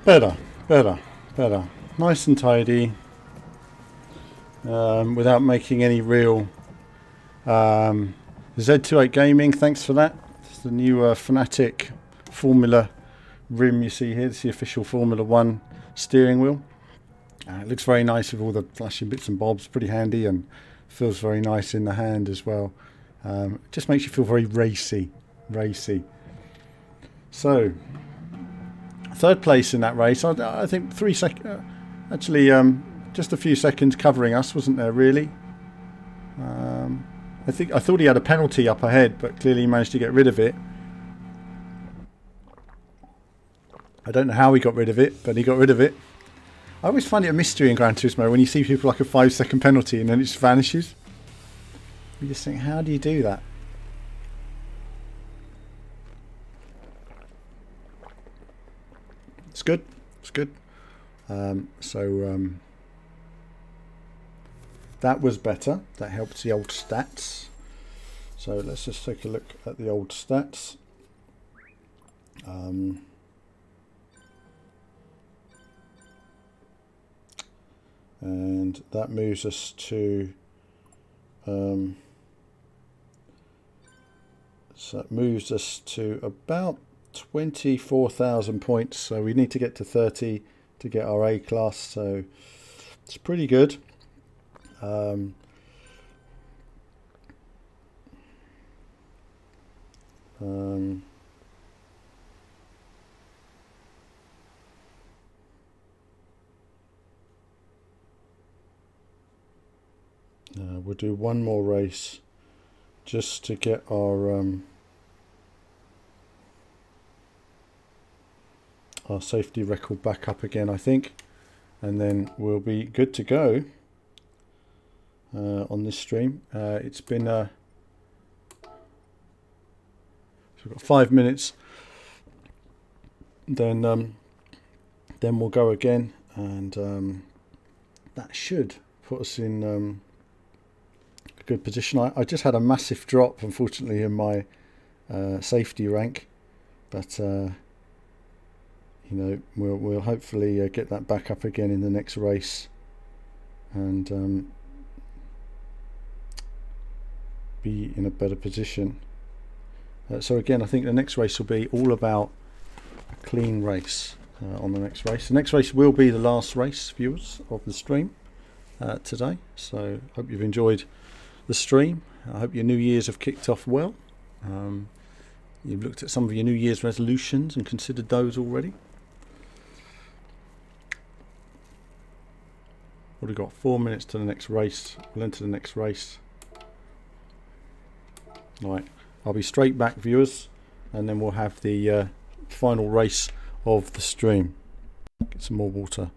Better, better, better. Nice and tidy, without making any real... Z28 Gaming, thanks for that. It's the new Fanatic Formula rim you see here. It's the official Formula 1 steering wheel. It looks very nice with all the flashing bits and bobs, pretty handy, and feels very nice in the hand as well. It just makes you feel very racy. So, third place in that race. I think 3 seconds, actually just a few seconds covering us, wasn't there really? I thought he had a penalty up ahead, but clearly he managed to get rid of it. I don't know how he got rid of it, but he got rid of it. I always find it a mystery in Gran Turismo when you see people like a 5-second penalty and then it just vanishes. You just think, how do you do that? It's good. It's good. That was better. That helps the old stats. So let's just take a look at the old stats. And that moves us to about 24,000 points. So we need to get to 30 to get our A class. So it's pretty good. We'll do one more race just to get our safety record back up again, I think, and then we'll be good to go on this stream. It's been so we've got 5 minutes, then we'll go again, and that should put us in a good position. I just had a massive drop, unfortunately, in my safety rank, but you know, we'll hopefully get that back up again in the next race, and be in a better position. So again, I think the next race will be all about a clean race on the next race. The next race will be the last race, viewers, of the stream today. So hope you've enjoyed the stream. I hope your New Year's have kicked off well. You've looked at some of your New Year's resolutions and considered those already. We've got 4 minutes to the next race. We'll enter the next race. Right, I'll be straight back, viewers, and then we'll have the final race of the stream. Get some more water.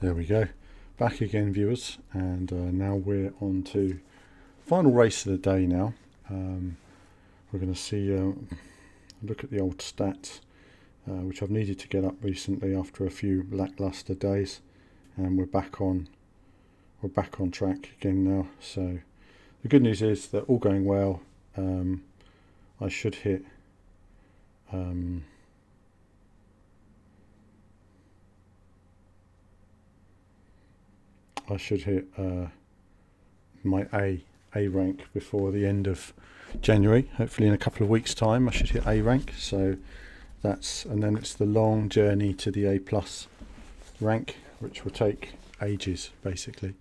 There we go. Back again, viewers, and now we're on to final race of the day now. We're going to see, look at the old stats, which I've needed to get up recently after a few lackluster days, and we're back on track again now. So the good news is that all going well. I should hit my A rank before the end of January. Hopefully in a couple of weeks' time I should hit A rank. So that's, and then it's the long journey to the A plus rank, which will take ages basically.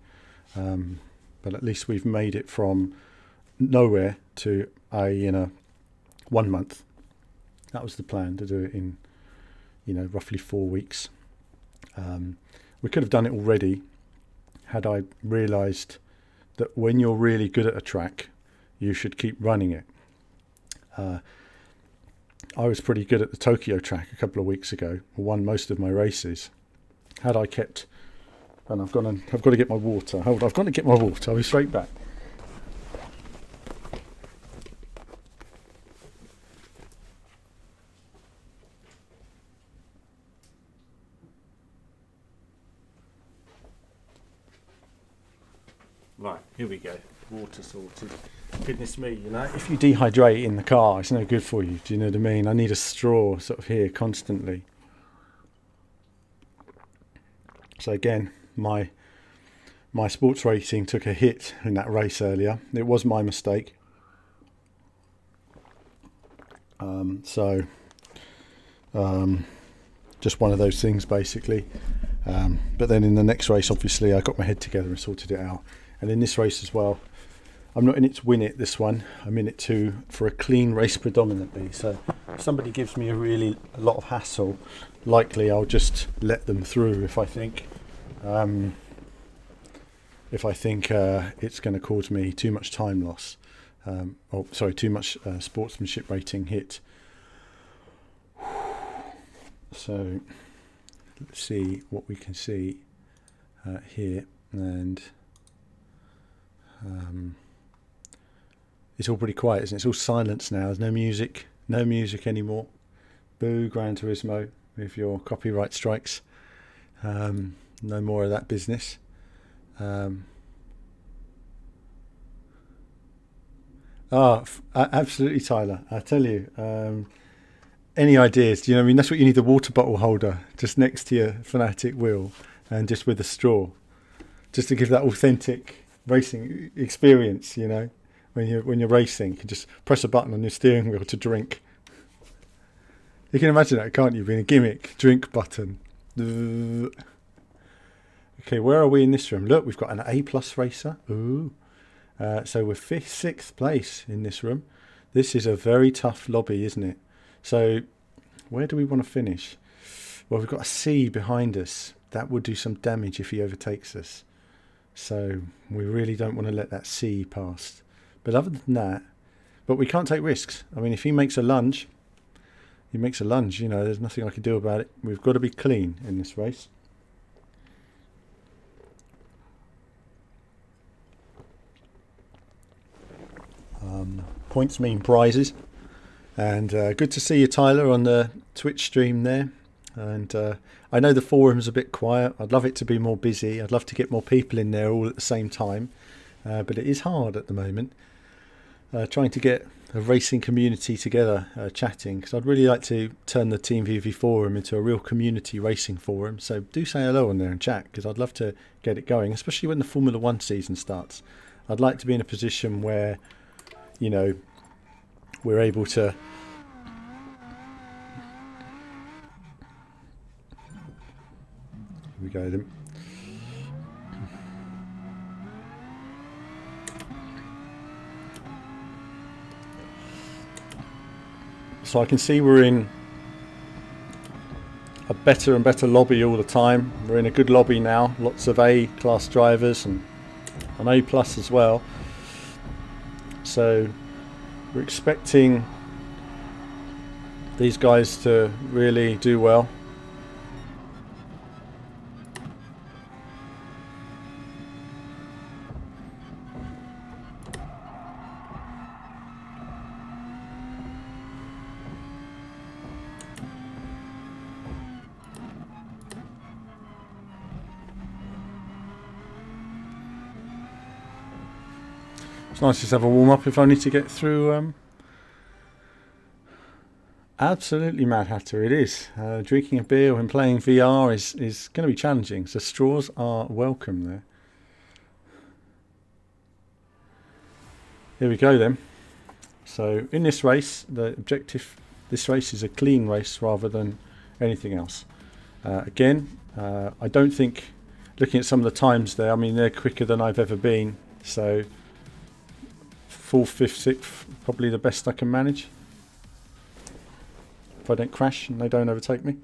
But at least we've made it from nowhere to A in 1 month. That was the plan, to do it in, you know, roughly 4 weeks. We could have done it already had I realised that when you're really good at a track, you should keep running it. I was pretty good at the Tokyo track a couple of weeks ago. I won most of my races. Had I kept, and I've got to get my water. Hold on, I've got to get my water. I'll be straight back. Right, here we go. Water sorted. Goodness me, you know, if you dehydrate in the car, it's no good for you. Do you know what I mean? I need a straw sort of here constantly. So again, my sports racing took a hit in that race earlier. It was my mistake. Just one of those things basically. But then in the next race, obviously, I got my head together and sorted it out. And in this race as well, I'm not in it to win it, this one. I'm in it for a clean race predominantly. So if somebody gives me a lot of hassle, likely I'll just let them through if I think it's going to cause me too much time loss. Too much sportsmanship rating hit. So let's see what we can see here, and it's all pretty quiet, isn't it? It's all silence now. There's no music anymore. Boo, Gran Turismo, with your copyright strikes. No more of that business. Absolutely, Tyler. I tell you. Any ideas? Do you know what I mean? That's what you need, the water bottle holder just next to your Fanatic wheel, and just with a straw, just to give that authentic racing experience. You know, when you're racing, you can just press a button on your steering wheel to drink. You can imagine that, can't you? Being a gimmick drink button. Okay, where are we in this room? Look, we've got an A plus racer. Ooh, so we're 5th, 6th place in this room. This is a very tough lobby, isn't it? So where do we want to finish? Well, we've got a C behind us. That would do some damage if he overtakes us. So we really don't want to let that C pass. But other than that, but we can't take risks. I mean, if he makes a lunge, you know, there's nothing I can do about it. We've got to be clean in this race. Points mean prizes. And good to see you, Tyler, on the Twitch stream there. And I know the forum's a bit quiet. I'd love it to be more busy. I'd love to get more people in there all at the same time. But it is hard at the moment. Trying to get a racing community together, chatting. Because I'd really like to turn the Team VV forum into a real community racing forum. So do say hello on there and chat, because I'd love to get it going, especially when the Formula 1 season starts. I'd like to be in a position where, you know, we're able to here we go then. So I can see we're in a better and better lobby all the time. We're in a good lobby now. Lots of A class drivers and an A plus as well. So we're expecting these guys to really do well. It's nice to have a warm-up, if only to get through. Absolutely, Mad Hatter, it is. Drinking a beer when playing VR is going to be challenging, so straws are welcome there. Here we go then. So in this race, the objective, this race is a clean race rather than anything else. Again, I don't think, looking at some of the times there, I mean, they're quicker than I've ever been. So 4th, 5th, 6th, probably the best I can manage. If I don't crash and they don't overtake me.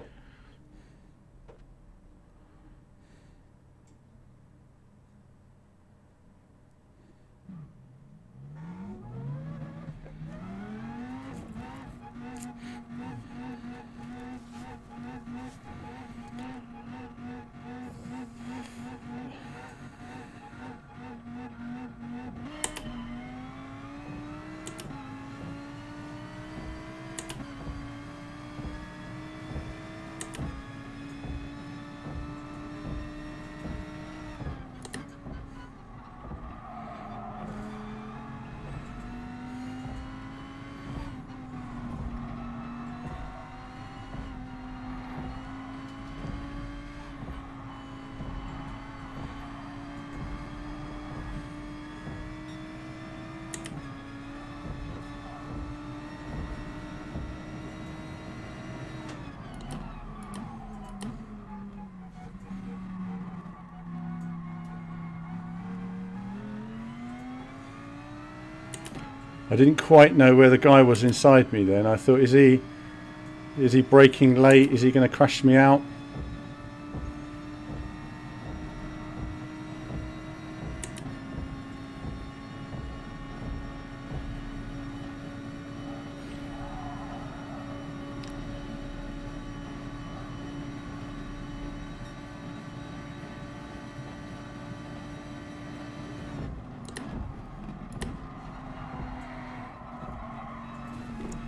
I didn't quite know where the guy was inside me then. I thought, is he braking late? Is he going to crash me out?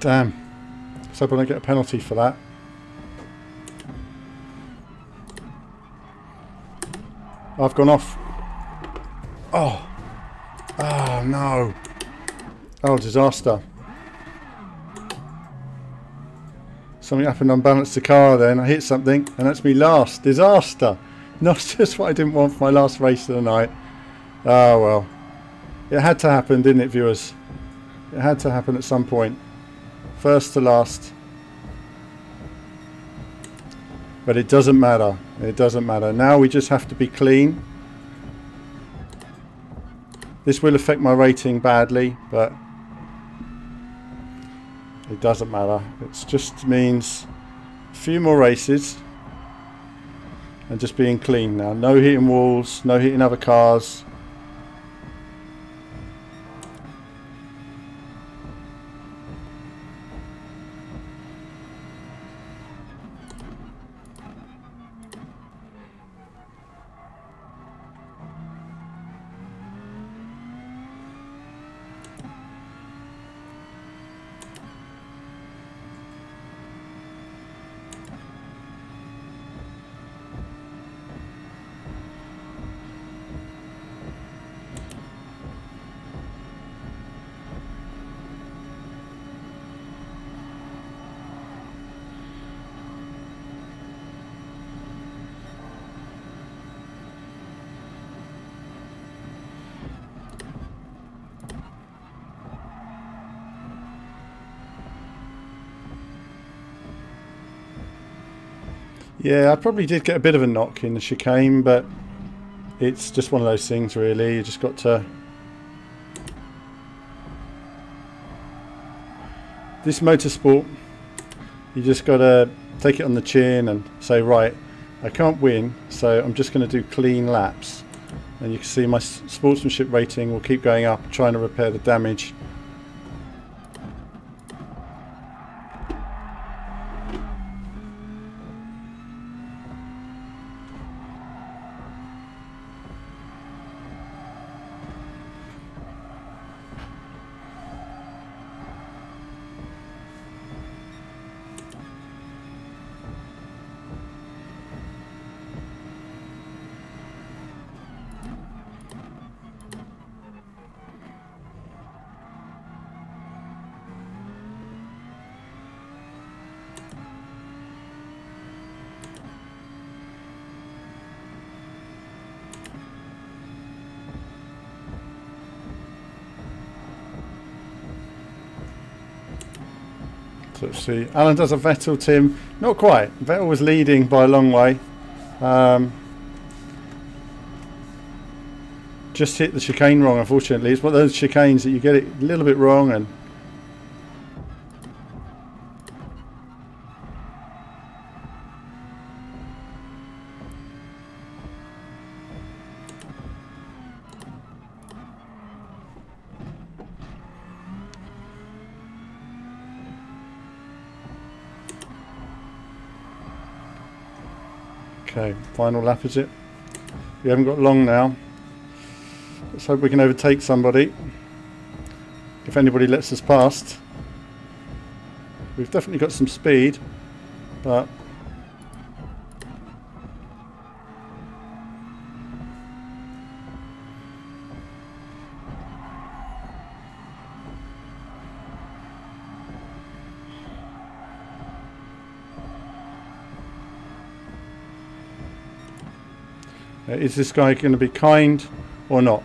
Damn. Let's hope I don't get a penalty for that. I've gone off. Oh. Oh no. Oh, disaster. Something happened, unbalanced the car then. I hit something and that's me last. Disaster. Not just what I didn't want for my last race of the night. Oh well. It had to happen, didn't it, viewers? It had to happen at some point. First to last. But it doesn't matter. It doesn't matter. Now we just have to be clean. This will affect my rating badly, but it doesn't matter. It just means a few more races and just being clean now. No hitting walls, no hitting other cars. Yeah, I probably did get a bit of a knock in the chicane, but it's just one of those things really. You just got to... This motorsport, you just got to take it on the chin and say, right, I can't win, so I'm just going to do clean laps. And you can see my sportsmanship rating will keep going up, trying to repair the damage. So let's see. Alan does a Vettel, Tim. Not quite. Vettel was leading by a long way. Just hit the chicane wrong, unfortunately. It's one of those chicanes that you get it a little bit wrong and okay, final lap is it? We haven't got long now. Let's hope we can overtake somebody. If anybody lets us past. We've definitely got some speed, but is this guy going to be kind or not?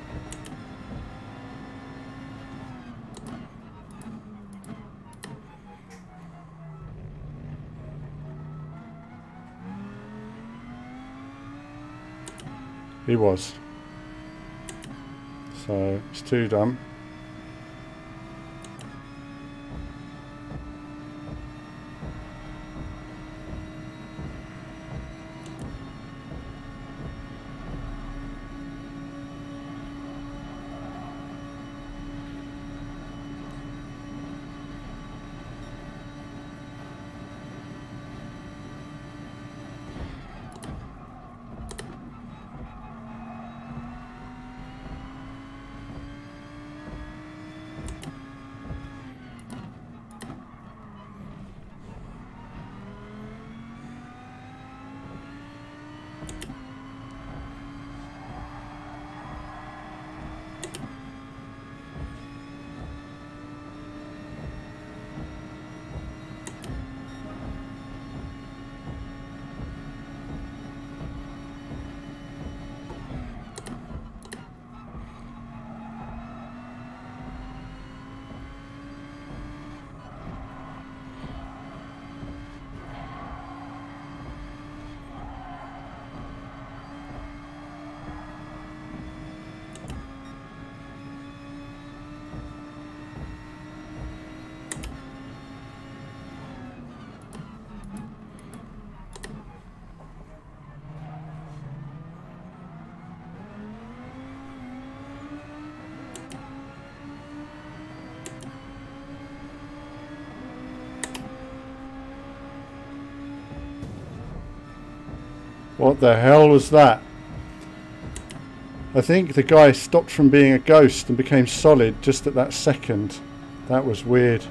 He was. So it's too dumb. What the hell was that? I think the guy stopped from being a ghost and became solid just at that second. That was weird.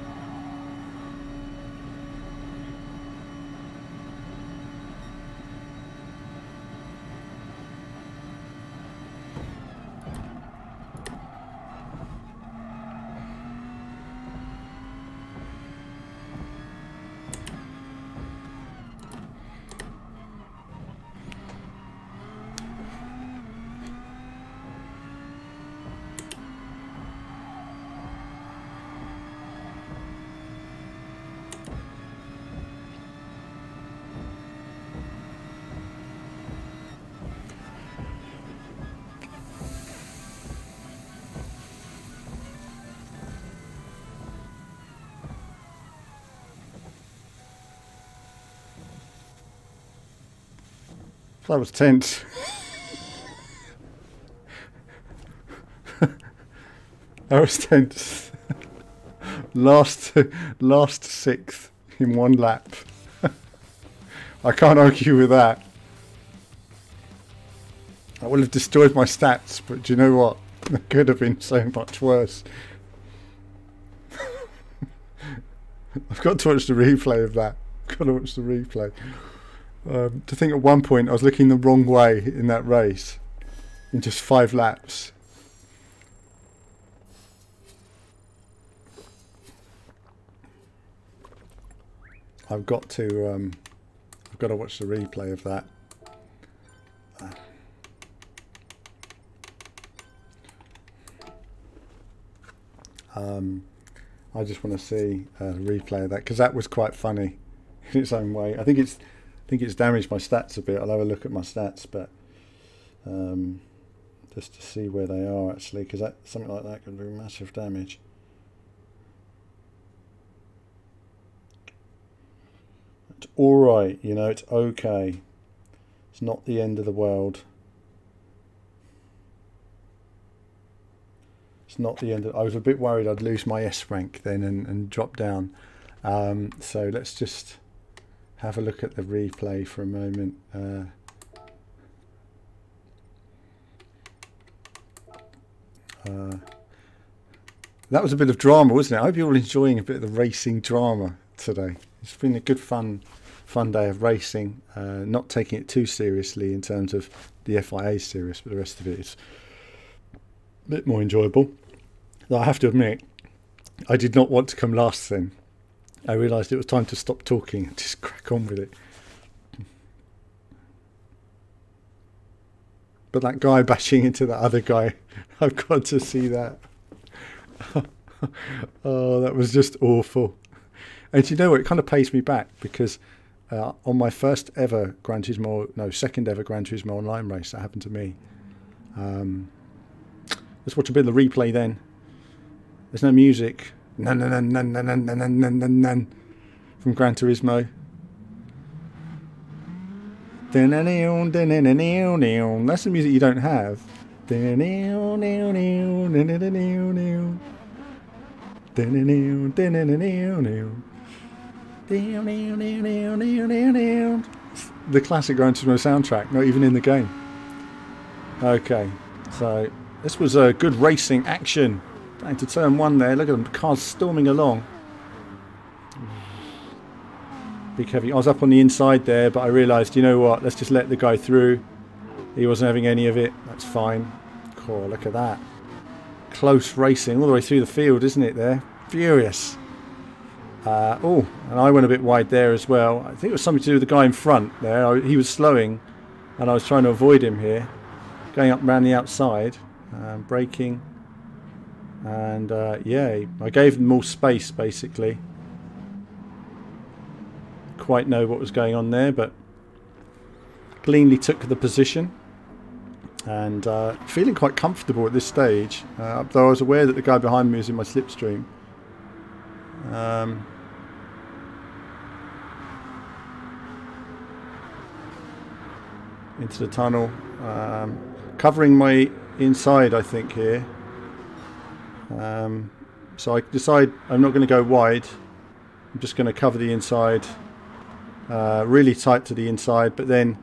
That was tense. That was tense. Last sixth in one lap. I can't argue with that. I would have destroyed my stats, but do you know what? It could have been so much worse. I've got to watch the replay of that. I've got to watch the replay. To think at one point I was looking the wrong way in that race in just 5 laps. I've got to watch the replay of that. I just want to see a replay of that, because that was quite funny in its own way. I think it's damaged my stats a bit. I'll have a look at my stats, but just to see where they are actually, because something like that could do massive damage. It's all right, you know, it's okay. It's not the end of the world. It's not the end of, I was a bit worried I'd lose my S rank then and drop down. So let's just have a look at the replay for a moment. That was a bit of drama, wasn't it? I hope you're all enjoying a bit of the racing drama today. It's been a good fun day of racing, not taking it too seriously in terms of the FIA series, but the rest of it is a bit more enjoyable. Though I have to admit, I did not want to come last then. I realised it was time to stop talking and just crack on with it. But that guy bashing into that other guy, I've got to see that. Oh, that was just awful. And you know what, it kind of pays me back, because on my first ever Gran Turismo, no, second ever Gran Turismo online race, that happened to me. Let's watch a bit of the replay then. There's no music. None from Gran Turismo. That's the music you don't have. The classic Gran Turismo soundtrack, not even in the game. Okay, so this was a good racing action. Down to turn one there. Look at them, cars storming along. Big heavy. I was up on the inside there, but I realised, you know what? Let's just let the guy through. He wasn't having any of it. That's fine. Cool. Look at that. Close racing all the way through the field, isn't it? There, furious. Oh, and I went a bit wide there as well. I think it was something to do with the guy in front there. He was slowing, and I was trying to avoid him here, going up around the outside, braking. And yeah, I gave them more space basically. Quite know what was going on there, but cleanly took the position, and feeling quite comfortable at this stage, though I was aware that the guy behind me was in my slipstream. Into the tunnel, covering my inside I think here. So I decide I'm not going to go wide. I'm just going to cover the inside, really tight to the inside, but then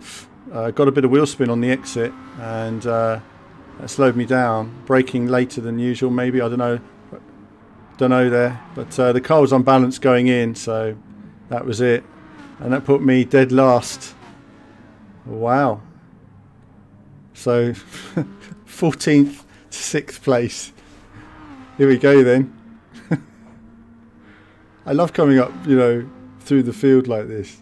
got a bit of wheel spin on the exit, and that slowed me down, braking later than usual maybe, I don't know there, but the car was unbalanced going in, so that was it, and that put me dead last. Wow. So 14th to 6th place. Here we go then. I love coming up, you know, through the field like this.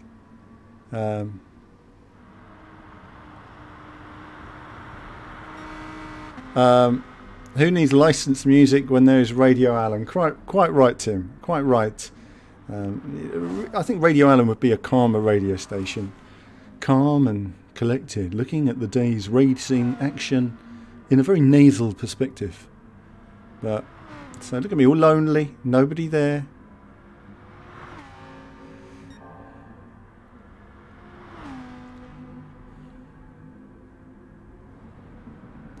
Who needs licensed music when there is Radio Allen? Quite right, Tim. Quite right. I think Radio Allen would be a calmer radio station. Calm and collected, looking at the day's racing action in a very nasal perspective. But so look at me, all lonely, nobody there.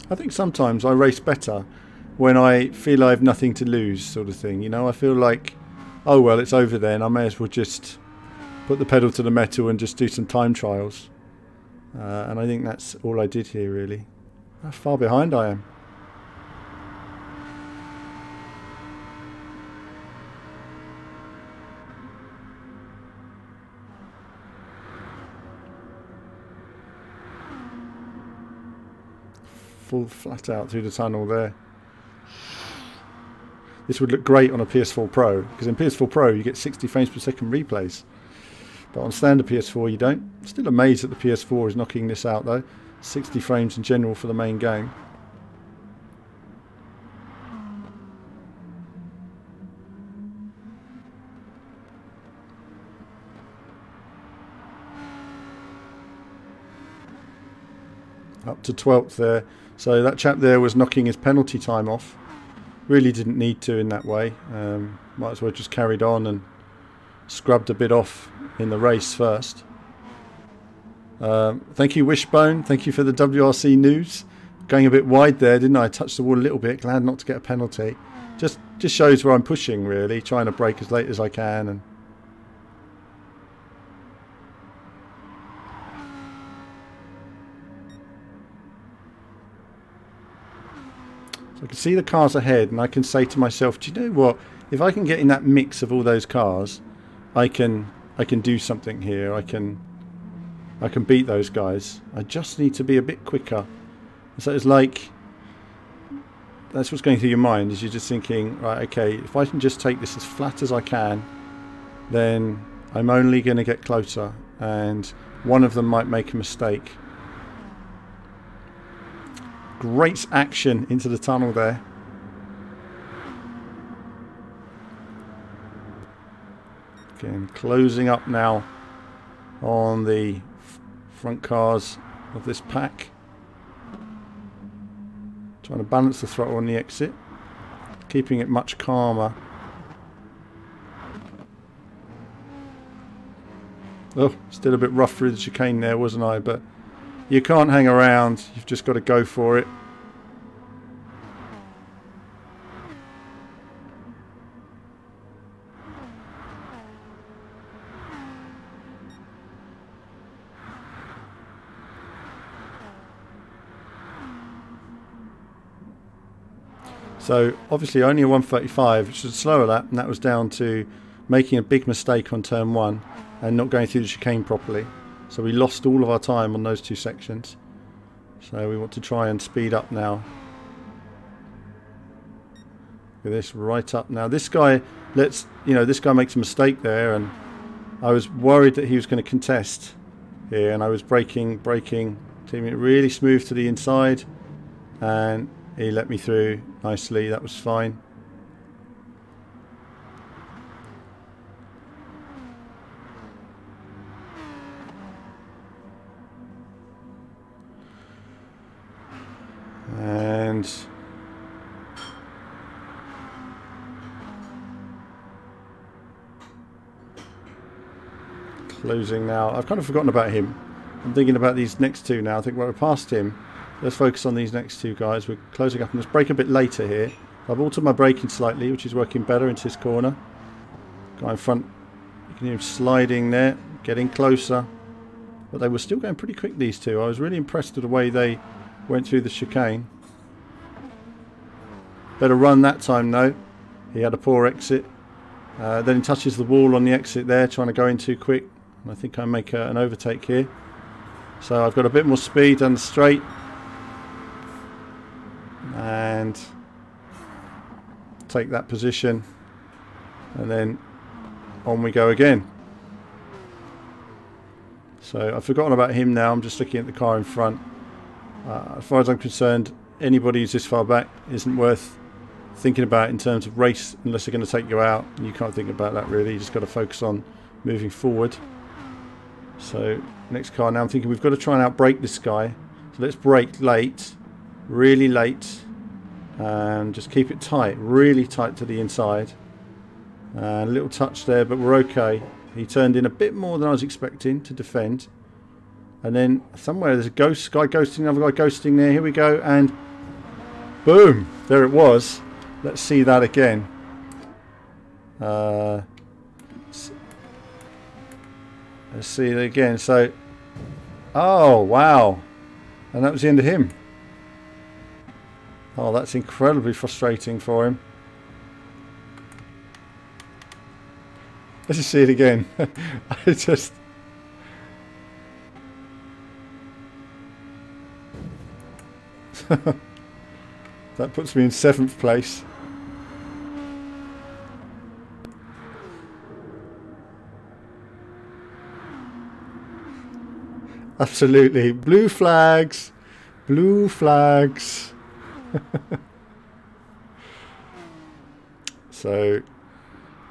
I think sometimes I race better when I feel I have nothing to lose, sort of thing. You know, I feel like, oh well, it's over then. I may as well just put the pedal to the metal and just do some time trials. And I think that's all I did here, really. How far behind I am. Full flat out through the tunnel there. This would look great on a PS4 Pro, because in PS4 Pro you get 60 frames per second replays. But on standard PS4 you don't. Still amazed that the PS4 is knocking this out though. 60 frames in general for the main game. up to 12th there. So that chap there was knocking his penalty time off. Really didn't need to in that way. Might as well just carried on and scrubbed a bit off in the race first. Thank you, Wishbone. Thank you for the WRC news. Going a bit wide there, didn't I? Touched the wall a little bit. Glad not to get a penalty. Just shows where I'm pushing, really. Trying to brake as late as I can. And so I can see the cars ahead, and I can say to myself, do you know what? If I can get in that mix of all those cars, I can do something here. I can beat those guys. I just need to be a bit quicker. So it's like, that's what's going through your mind, is you're just thinking, right, okay, if I can just take this as flat as I can, then I'm only going to get closer, and one of them might make a mistake. Great action into the tunnel there. Again, closing up now on the front cars of this pack. Trying to balance the throttle on the exit, keeping it much calmer. Oh, still a bit rough through the chicane there, wasn't I? But you can't hang around, you've just got to go for it. So obviously only a 135, which is a slower lap, and that was down to making a big mistake on turn 1 and not going through the chicane properly. So we lost all of our time on those two sections. So we want to try and speed up now. Look at this, right up now. This guy, this guy makes a mistake there, and I was worried that he was going to contest here, and I was braking, teaming it really smooth to the inside, and he let me through nicely. That was fine. And closing now. I've kind of forgotten about him. I'm thinking about these next two now. I think we're past him. Let's focus on these next two guys. We're closing up, and let's brake a bit later here. I've altered my braking slightly, which is working better into this corner. Guy in front, you can hear him sliding there, getting closer. But they were still going pretty quick, these two. I was really impressed with the way they went through the chicane. Better run that time though. He had a poor exit. Then he touches the wall on the exit there, trying to go in too quick. And I think I make an overtake here. So I've got a bit more speed down the straight. And take that position, and then on we go again. So I've forgotten about him now. I'm just looking at the car in front. As far as I'm concerned, anybody who's this far back isn't worth thinking about in terms of race unless they're going to take you out. You can't think about that really. You just got to focus on moving forward. So next car now, I'm thinking we've got to try and outbrake this guy. So let's brake late, really late, and just keep it tight, really tight to the inside. A little touch there, but we're okay. He turned in a bit more than I was expecting to defend. And then somewhere there's a guy ghosting, another guy ghosting there. Here we go, and boom, there it was. Let's see that again. Let's see it again. So, oh wow, and that was the end of him. Oh, that's incredibly frustrating for him. Let's just see it again. I just... That puts me in 7th place. Absolutely. Blue flags. Blue flags. So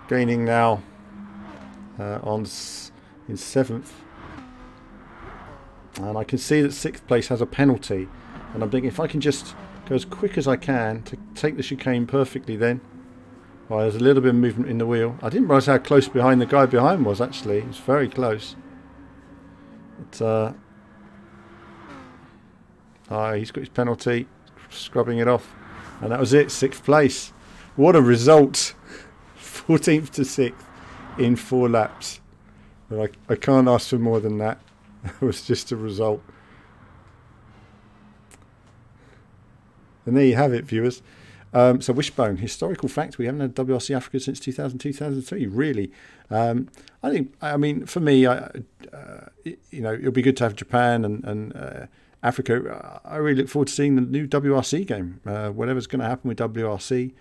gaining now in 7th. and I can see that 6th place has a penalty, and I'm thinking if I can just go as quick as I can to take the chicane perfectly then. Well, there's a little bit of movement in the wheel. I didn't realise how close behind the guy behind was, actually. It was very close. But, he's got his penalty, scrubbing it off, and that was it, 6th place. What a result. 14th to 6th in 4 laps. But I can't ask for more than that. It was just a result. And there you have it, viewers. So Wishbone, historical fact, we haven't had WRC Africa since 2000-2003, really. I mean, for me, it'll be good to have Japan and Africa. I really look forward to seeing the new WRC game. Whatever's going to happen with WRC,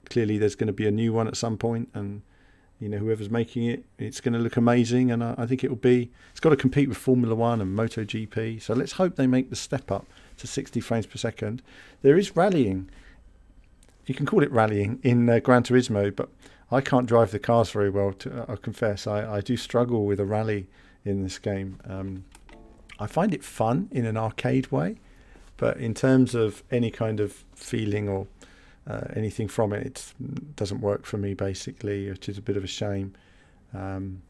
clearly there's going to be a new one at some point, and whoever's making it, it's going to look amazing, and I think it's got to compete with Formula 1 and MotoGP, so let's hope they make the step up to 60 frames per second. There is rallying. You can call it rallying in Gran Turismo, but I can't drive the cars very well, I confess. I do struggle with a rally in this game. I find it fun in an arcade way, but in terms of any kind of feeling or anything from it, it doesn't work for me, basically, which is a bit of a shame. And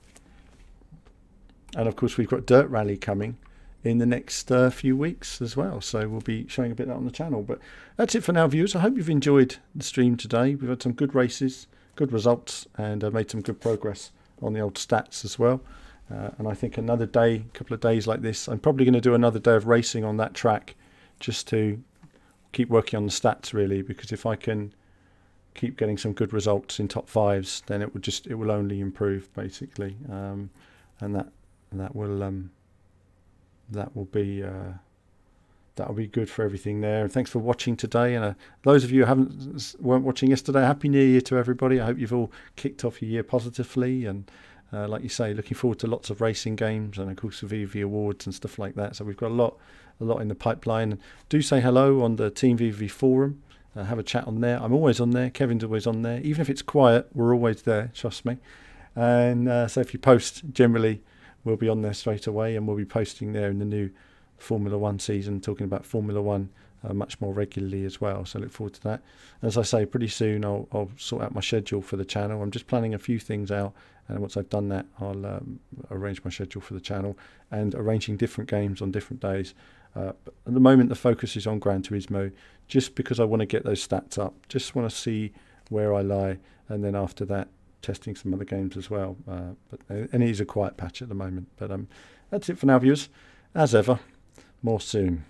of course we've got Dirt Rally coming in the next few weeks as well, so we'll be showing a bit of that on the channel. But that's it for now, viewers. I hope you've enjoyed the stream today. We've had some good races, good results, and made some good progress on the old stats as well. And I think another day, a couple of days like this, I'm probably going to do another day of racing on that track, just to keep working on the stats, really, because if I can keep getting some good results in top 5s, then it will only improve, basically, and that will be good for everything there. And thanks for watching today, and those of you who weren't watching yesterday, happy New Year to everybody. I hope you've all kicked off your year positively, and like you say, looking forward to lots of racing games and of course the VV awards and stuff like that. So we've got a lot in the pipeline. Do say hello on the Team VV forum. Have a chat on there. I'm always on there. Kevin's always on there. Even if it's quiet, we're always there, trust me. And so if you post, generally we'll be on there straight away, and we'll be posting there in the new Formula 1 season, talking about Formula 1 much more regularly as well. So look forward to that. As I say, pretty soon I'll sort out my schedule for the channel. I'm just planning a few things out, and once I've done that, I'll arrange my schedule for the channel and arranging different games on different days. But at the moment the focus is on Gran Turismo, just because I want to get those stats up, just want to see where I lie, and then after that testing some other games as well. And it is a quiet patch at the moment. But that's it for now, viewers. As ever, more soon.